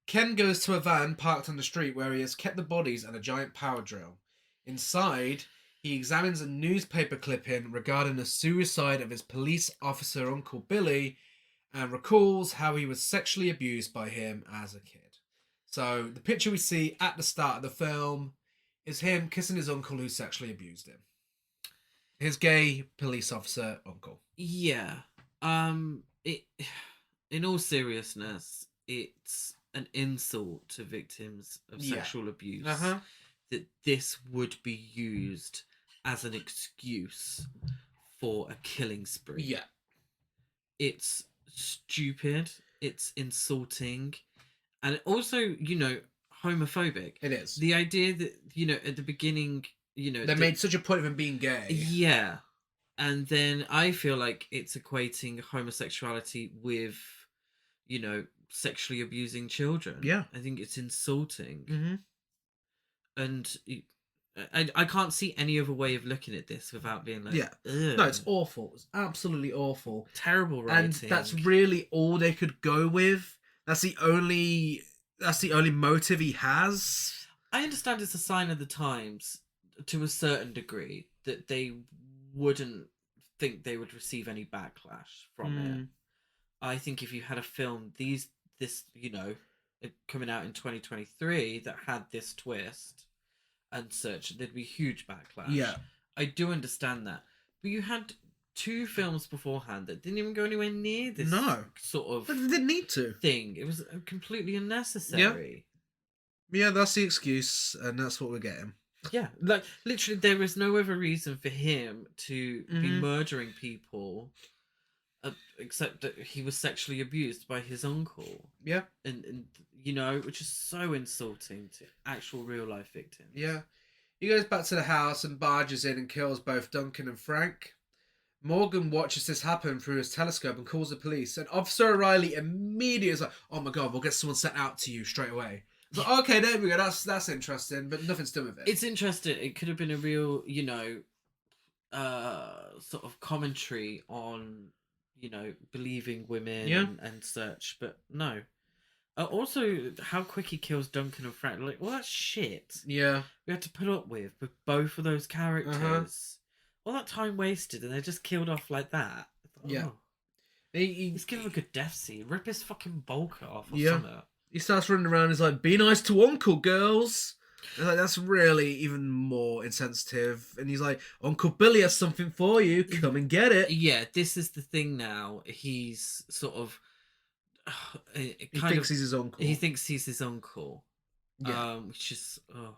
Ken goes to a van parked on the street where he has kept the bodies and a giant power drill. Inside, he examines a newspaper clipping regarding the suicide of his police officer Uncle Billy and recalls how he was sexually abused by him as a kid. So the picture we see at the start of the film is him kissing his uncle who sexually abused him. His gay police officer uncle. Yeah. In all seriousness, it's an insult to victims of Yeah. sexual abuse Uh-huh. that this would be used as an excuse for a killing spree. Yeah. It's stupid, it's insulting, and also, homophobic. It is. The idea that, at the beginning, They made such a point of him being gay. Yeah. And then I feel like it's equating homosexuality with, sexually abusing children. Yeah. I think it's insulting. Mm-hmm. And I can't see any other way of looking at this without being like, Yeah. ugh. No, it's awful. It's absolutely awful. Terrible writing. And that's really all they could go with. That's the only motive he has. I understand it's a sign of the times to a certain degree that they wouldn't think they would receive any backlash from it. I think if you had a film coming out in 2023 that had this twist and such, there'd be huge backlash. Yeah. I do understand that. But you had 2 films beforehand that didn't even go anywhere near this sort of But they didn't need to. thing. It was completely unnecessary. Yeah, that's the excuse, and that's what we're getting. Yeah, like literally, there is no other reason for him to be Mhm. murdering people, except that he was sexually abused by his uncle. Yeah. And which is so insulting to actual real life victims. Yeah. He goes back to the house and barges in and kills both Duncan and Frank. Morgan watches this happen through his telescope and calls the police. And Officer O'Reilly immediately is like, "Oh my god, we'll get someone sent out to you straight away." It's like, okay, there we go. That's interesting, but nothing's done with it. It's interesting. It could have been a real, sort of commentary on, believing women and such, but no. Also, how quick he kills Duncan and Frank. Like, well, that's shit. Yeah. We had to put up with both of those characters. All that time wasted, and they're just killed off like that. Yeah. Oh. He's give him a good death scene. Rip his fucking bulk off or Yeah. something. He starts running around and he's like, "Be nice to Uncle, girls." And like, that's really even more insensitive. And he's like, "Uncle Billy has something for you. Come and get it." Yeah, this is the thing now. He's sort of... He thinks he's his uncle. He thinks he's his uncle. Yeah. Which is... Oh.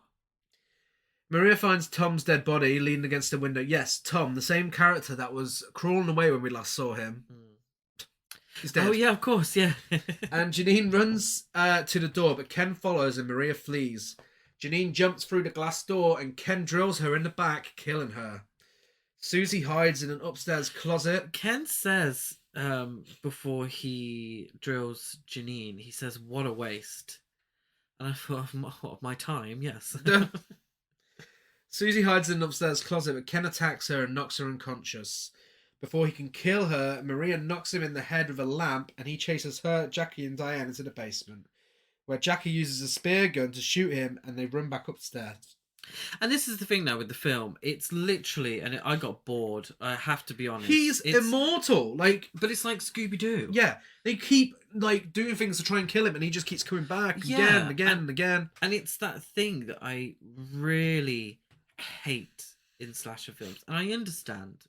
Maria finds Tom's dead body leaning against a window. Yes, Tom, the same character that was crawling away when we last saw him. He's dead. Oh, yeah, of course, yeah. And Janine runs to the door, but Ken follows and Maria flees. Janine jumps through the glass door and Ken drills her in the back, killing her. Susie hides in an upstairs closet. Ken says, before he drills Janine, he says, "What a waste." And I thought, of my time, yes. Susie hides in an upstairs closet, but Ken attacks her and knocks her unconscious. Before he can kill her, Maria knocks him in the head with a lamp, and he chases her, Jackie, and Diane into the basement, where Jackie uses a spear gun to shoot him, and they run back upstairs. And this is the thing now with the film. It's literally, and I got bored. I have to be honest. He's immortal, but it's like Scooby Doo. Yeah, they keep doing things to try and kill him, and he just keeps coming back again and again and again. And it's that thing that I really hate in slasher films, and I understand.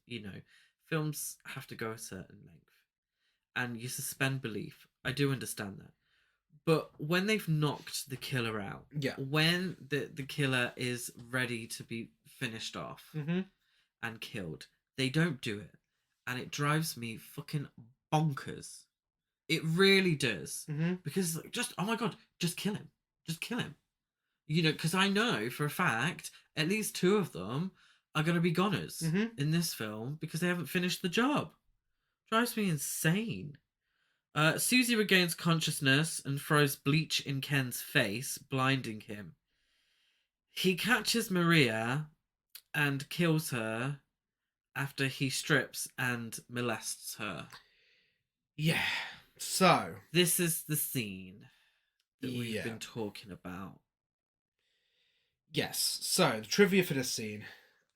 Films have to go a certain length, and you suspend belief. I do understand that. But when they've knocked the killer out, when the killer is ready to be finished off and killed, they don't do it. And it drives me fucking bonkers. It really does. Because oh my god, just kill him. Just kill him. Because I know for a fact, at least 2 of them are going to be goners in this film because they haven't finished the job. Drives me insane. Susie regains consciousness and throws bleach in Ken's face, blinding him. He catches Maria and kills her after he strips and molests her. Yeah. So this is the scene that we've been talking about. Yes. So the trivia for this scene.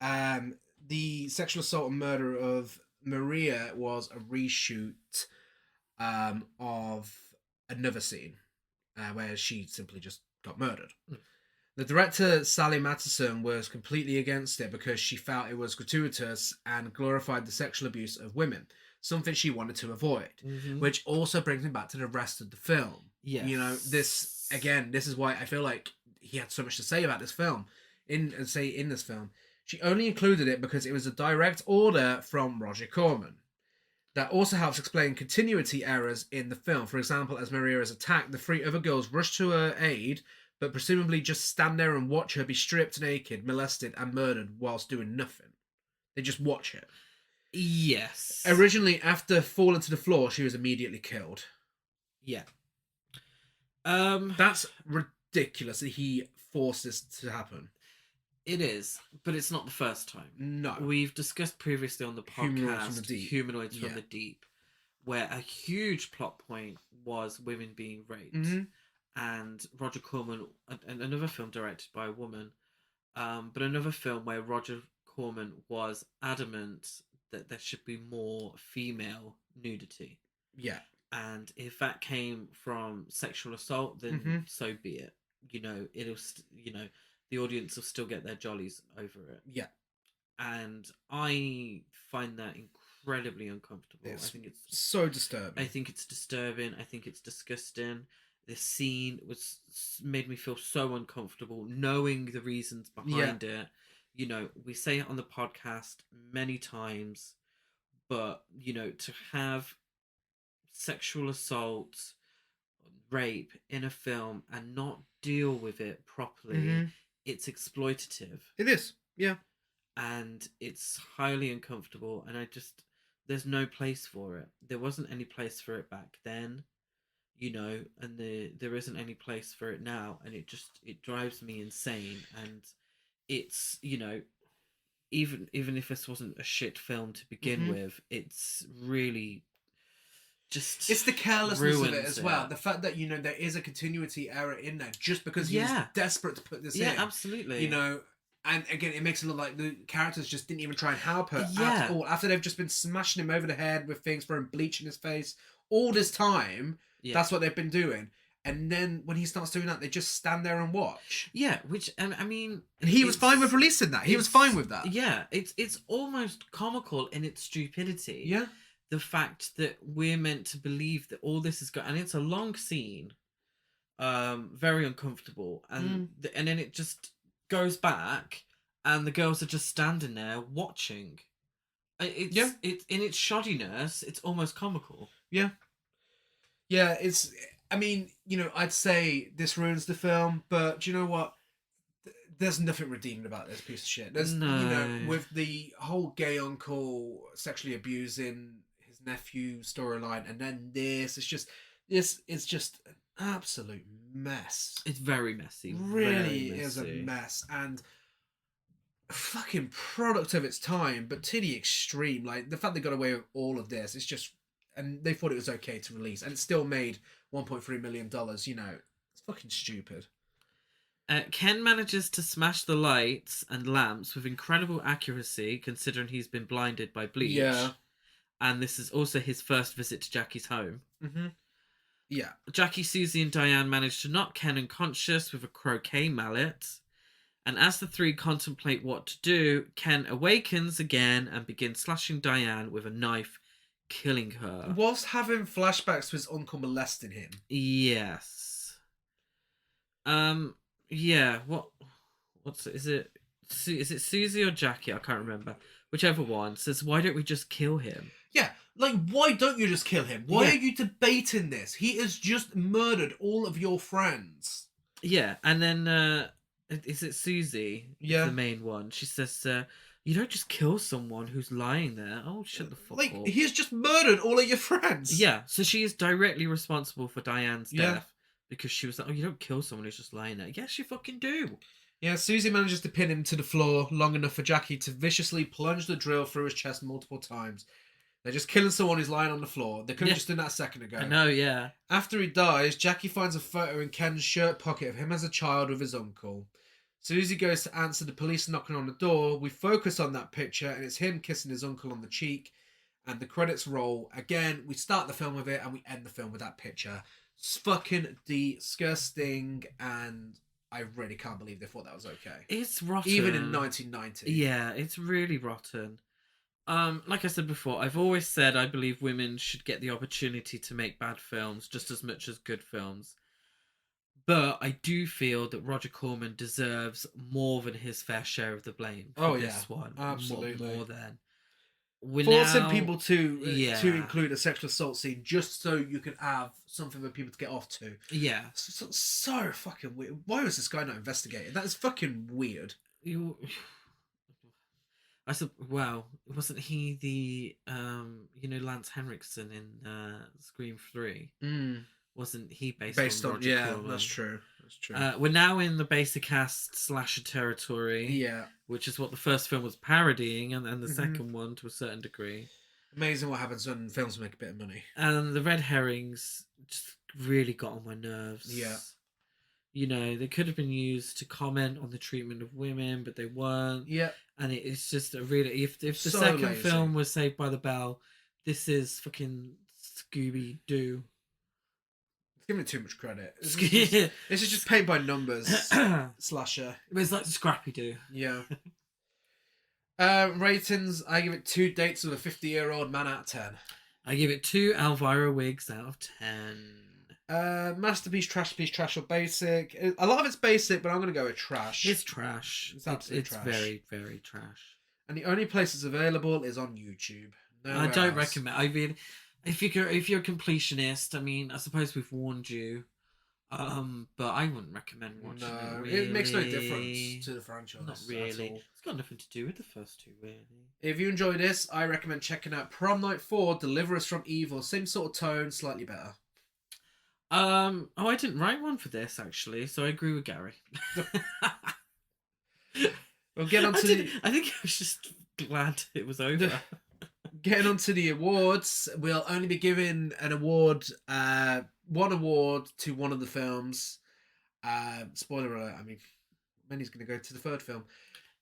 The sexual assault and murder of Maria was a reshoot of another scene where she simply just got murdered. The director, Sally Matteson, was completely against it because she felt it was gratuitous and glorified the sexual abuse of women, something she wanted to avoid, which also brings me back to the rest of the film. Yes. This is why I feel like he had so much to say about this film. In this film, she only included it because it was a direct order from Roger Corman. That also helps explain continuity errors in the film. For example, as Maria is attacked, the 3 other girls rush to her aid, but presumably just stand there and watch her be stripped naked, molested, and murdered whilst doing nothing. They just watch it. Yes. Originally, after falling to the floor, she was immediately killed. Yeah. That's ridiculous that he forced this to happen. It is, but it's not the first time. No. We've discussed previously on the podcast Humanoids from the Deep, where a huge plot point was women being raped. Mm-hmm. And Roger Corman, and another film directed by a woman, but another film where Roger Corman was adamant that there should be more female nudity. Yeah. And if that came from sexual assault, then so be it. You know, the audience will still get their jollies over it. Yeah. And I find that incredibly uncomfortable. I think it's so disturbing. I think it's disturbing. I think it's disgusting. This scene made me feel so uncomfortable, knowing the reasons behind it. You know, we say it on the podcast many times, but, you know, to have sexual assault, rape in a film and not deal with it properly, it's exploitative. It is, yeah. And it's highly uncomfortable, and there's no place for it. There wasn't any place for it back then, you know, and there isn't any place for it now, and it drives me insane. And it's, you know, even if this wasn't a shit film to begin with, it's really just it's the carelessness of it as well. The fact that, you know, there is a continuity error in there just because he's desperate to put this in. Yeah, absolutely. You know, and again, it makes it look like the characters just didn't even try and help her at all. After they've just been smashing him over the head with things, throwing bleach in his face all this time. Yeah. That's what they've been doing. And then when he starts doing that, they just stand there and watch. Yeah, which, I mean... And he was fine with releasing that. He was fine with that. Yeah, it's almost comical in its stupidity. Yeah. The fact that we're meant to believe that all this is going... And it's a long scene. Very uncomfortable. And and then it just goes back, and the girls are just standing there watching. It's in its shoddiness, it's almost comical. Yeah. Yeah, it's... I mean, you know, I'd say this ruins the film, but do you know what? There's nothing redeemed about this piece of shit. There's, you know, with the whole gay uncle sexually abusing his nephew storyline, and then this, it's just an absolute mess. It's very messy. Really is a mess, and a fucking product of its time, but to the extreme. Like, the fact they got away with all of this, it's just... And they thought it was okay to release, and it still made $1.3 million. You know, it's fucking stupid. Ken manages to smash the lights and lamps with incredible accuracy, considering he's been blinded by bleach. Yeah. And this is also his first visit to Jackie's home. Yeah. Jackie, Susie, and Diane manage to knock Ken unconscious with a croquet mallet. And as the three contemplate what to do, Ken awakens again and begins slashing Diane with a knife, killing her. Whilst having flashbacks to his uncle molesting him. Yes. Yeah. What's it? Is it Susie or Jackie? I can't remember. Whichever one says, "Why don't we just kill him?" Yeah. Like, why don't you just kill him? Why are you debating this? He has just murdered all of your friends. Yeah, and then is it Susie? Yeah. The main one. She says, "You don't just kill someone who's lying there." Oh, shut the fuck up. He's just murdered all of your friends. Yeah, so she is directly responsible for Diane's death because she was like, "Oh, you don't kill someone who's just lying there." Yes, you fucking do. Yeah, Susie manages to pin him to the floor long enough for Jackie to viciously plunge the drill through his chest multiple times. They're just killing someone who's lying on the floor. They could have just done that a second ago. I know, yeah. After he dies, Jackie finds a photo in Ken's shirt pocket of him as a child with his uncle. Susie goes to answer the police knocking on the door. We focus on that picture, and it's him kissing his uncle on the cheek. And the credits roll. Again, we start the film with it, and we end the film with that picture. It's fucking disgusting, and I really can't believe they thought that was okay. It's rotten. Even in 1990. Yeah, it's really rotten. Like I said before, I've always said I believe women should get the opportunity to make bad films just as much as good films. But I do feel that Roger Corman deserves more than his fair share of the blame for this one. Absolutely. More than. Forcing people to include a sexual assault scene just so you can have something for people to get off to. Yeah. So fucking weird. Why was this guy not investigated? That is fucking weird. Well, wasn't he the Lance Henriksen in Scream 3? Wasn't he based on Roger Corman? That's true. That's true. We're now in the basic cast slasher territory. Yeah. Which is what the first film was parodying, and the second one to a certain degree. Amazing what happens when films make a bit of money. And the red herrings just really got on my nerves. Yeah. They could have been used to comment on the treatment of women, but they weren't. Yeah. And it's just a really... If the So second lazy. film was Saved by the Bell, this is fucking Scooby-Doo. It's giving it too much credit. This is just paint by numbers slasher. It's like Scrappy-Doo. Yeah. Ratings, I give it 2 dates with a 50-year-old man out of 10. I give it 2 Elvira wigs out of 10. Masterpiece, trash or basic. A lot of it's basic, but I'm going to go with trash. It's trash. It's absolute trash. It's very, very trash. And the only place it's available is on YouTube. I don't recommend. I mean, if you're a completionist, I mean, I suppose we've warned you. But I wouldn't recommend watching it. Really. It makes no difference to the franchise. Not really. It's got nothing to do with the first 2, really. If you enjoy this, I recommend checking out Prom Night 4, Deliver Us from Evil. Same sort of tone, slightly better. I didn't write one for this, actually, so I agree with Gary. We'll get on to I think I was just glad it was over. Getting on to the awards, we'll only be giving an award, one award to one of the films. Spoiler alert, I mean, Manny's going to go to the third film.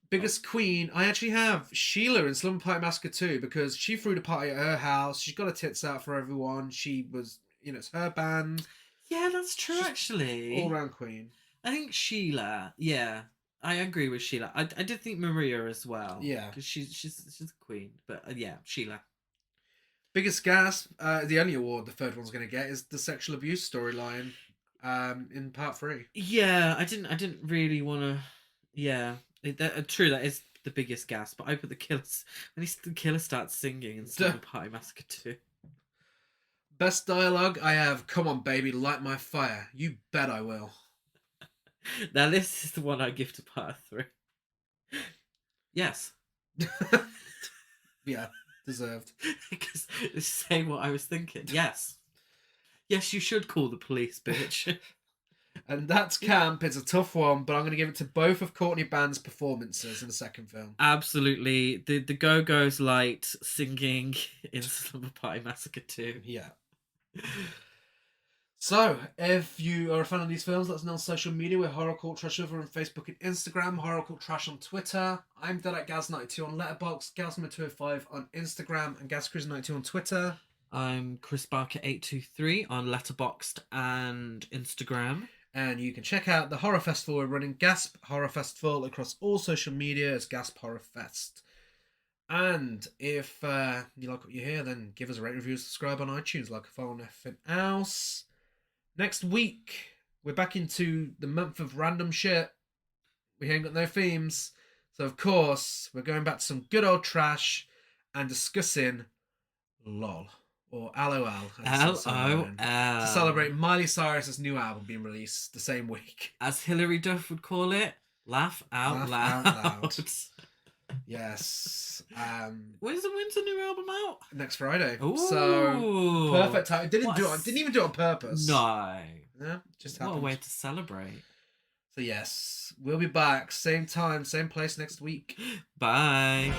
Biggest Queen, I actually have Sheila in Slumber Party Massacre 2 because she threw the party at her house. She's got her tits out for everyone. She was, it's her band. Yeah, that's true, actually. All-round queen. I think Sheila, yeah. I agree with Sheila. I did think Maria as well. Yeah. Because she's a queen. But yeah, Sheila. Biggest gasp, the only award the third one's going to get is the sexual abuse storyline in part 3. Yeah, I didn't really want to... Yeah. True, that is the biggest gasp. But I put the killers... When the killer starts singing in Slumber Party Massacre 2. Best dialogue, I have, "Come on, baby, light my fire. You bet I will." Now, this is the one I give to part 3. Yes. Yeah, deserved. Because it's saying what I was thinking. Yes. Yes, you should call the police, bitch. And that's camp. It's a tough one, but I'm going to give it to both of Courtney Band's performances in the second film. Absolutely. The Go-Go's light singing in Slumber Party Massacre 2. Yeah. So, if you are a fan of these films, let us know on social media. We're Horror Cult Trash over on Facebook and Instagram, Horror Cult Trash on Twitter. I'm dead at Gaz92 on Letterboxd, Gazman205 on Instagram, and GazChris92 on Twitter. I'm Chris Barker823 on Letterboxd and Instagram. And you can check out the Horror Festival we're running, Gasp Horror Festival, across all social media as Gasp Horror Fest. And if you like what you hear, then give us a rate, review, subscribe on iTunes, like a follow on everything else. Next week, we're back into the month of random shit. We ain't got no themes. So, of course, we're going back to some good old trash and discussing LOL. Or LOL. LOL. To celebrate Miley Cyrus's new album being released the same week. As Hilary Duff would call it, laugh out loud. Yes. When's the new album out? Next Friday. Ooh. So perfect time. Didn't even do it on purpose. No. Yeah, just happened. What a way to celebrate. So yes, we'll be back, same time, same place next week. Bye.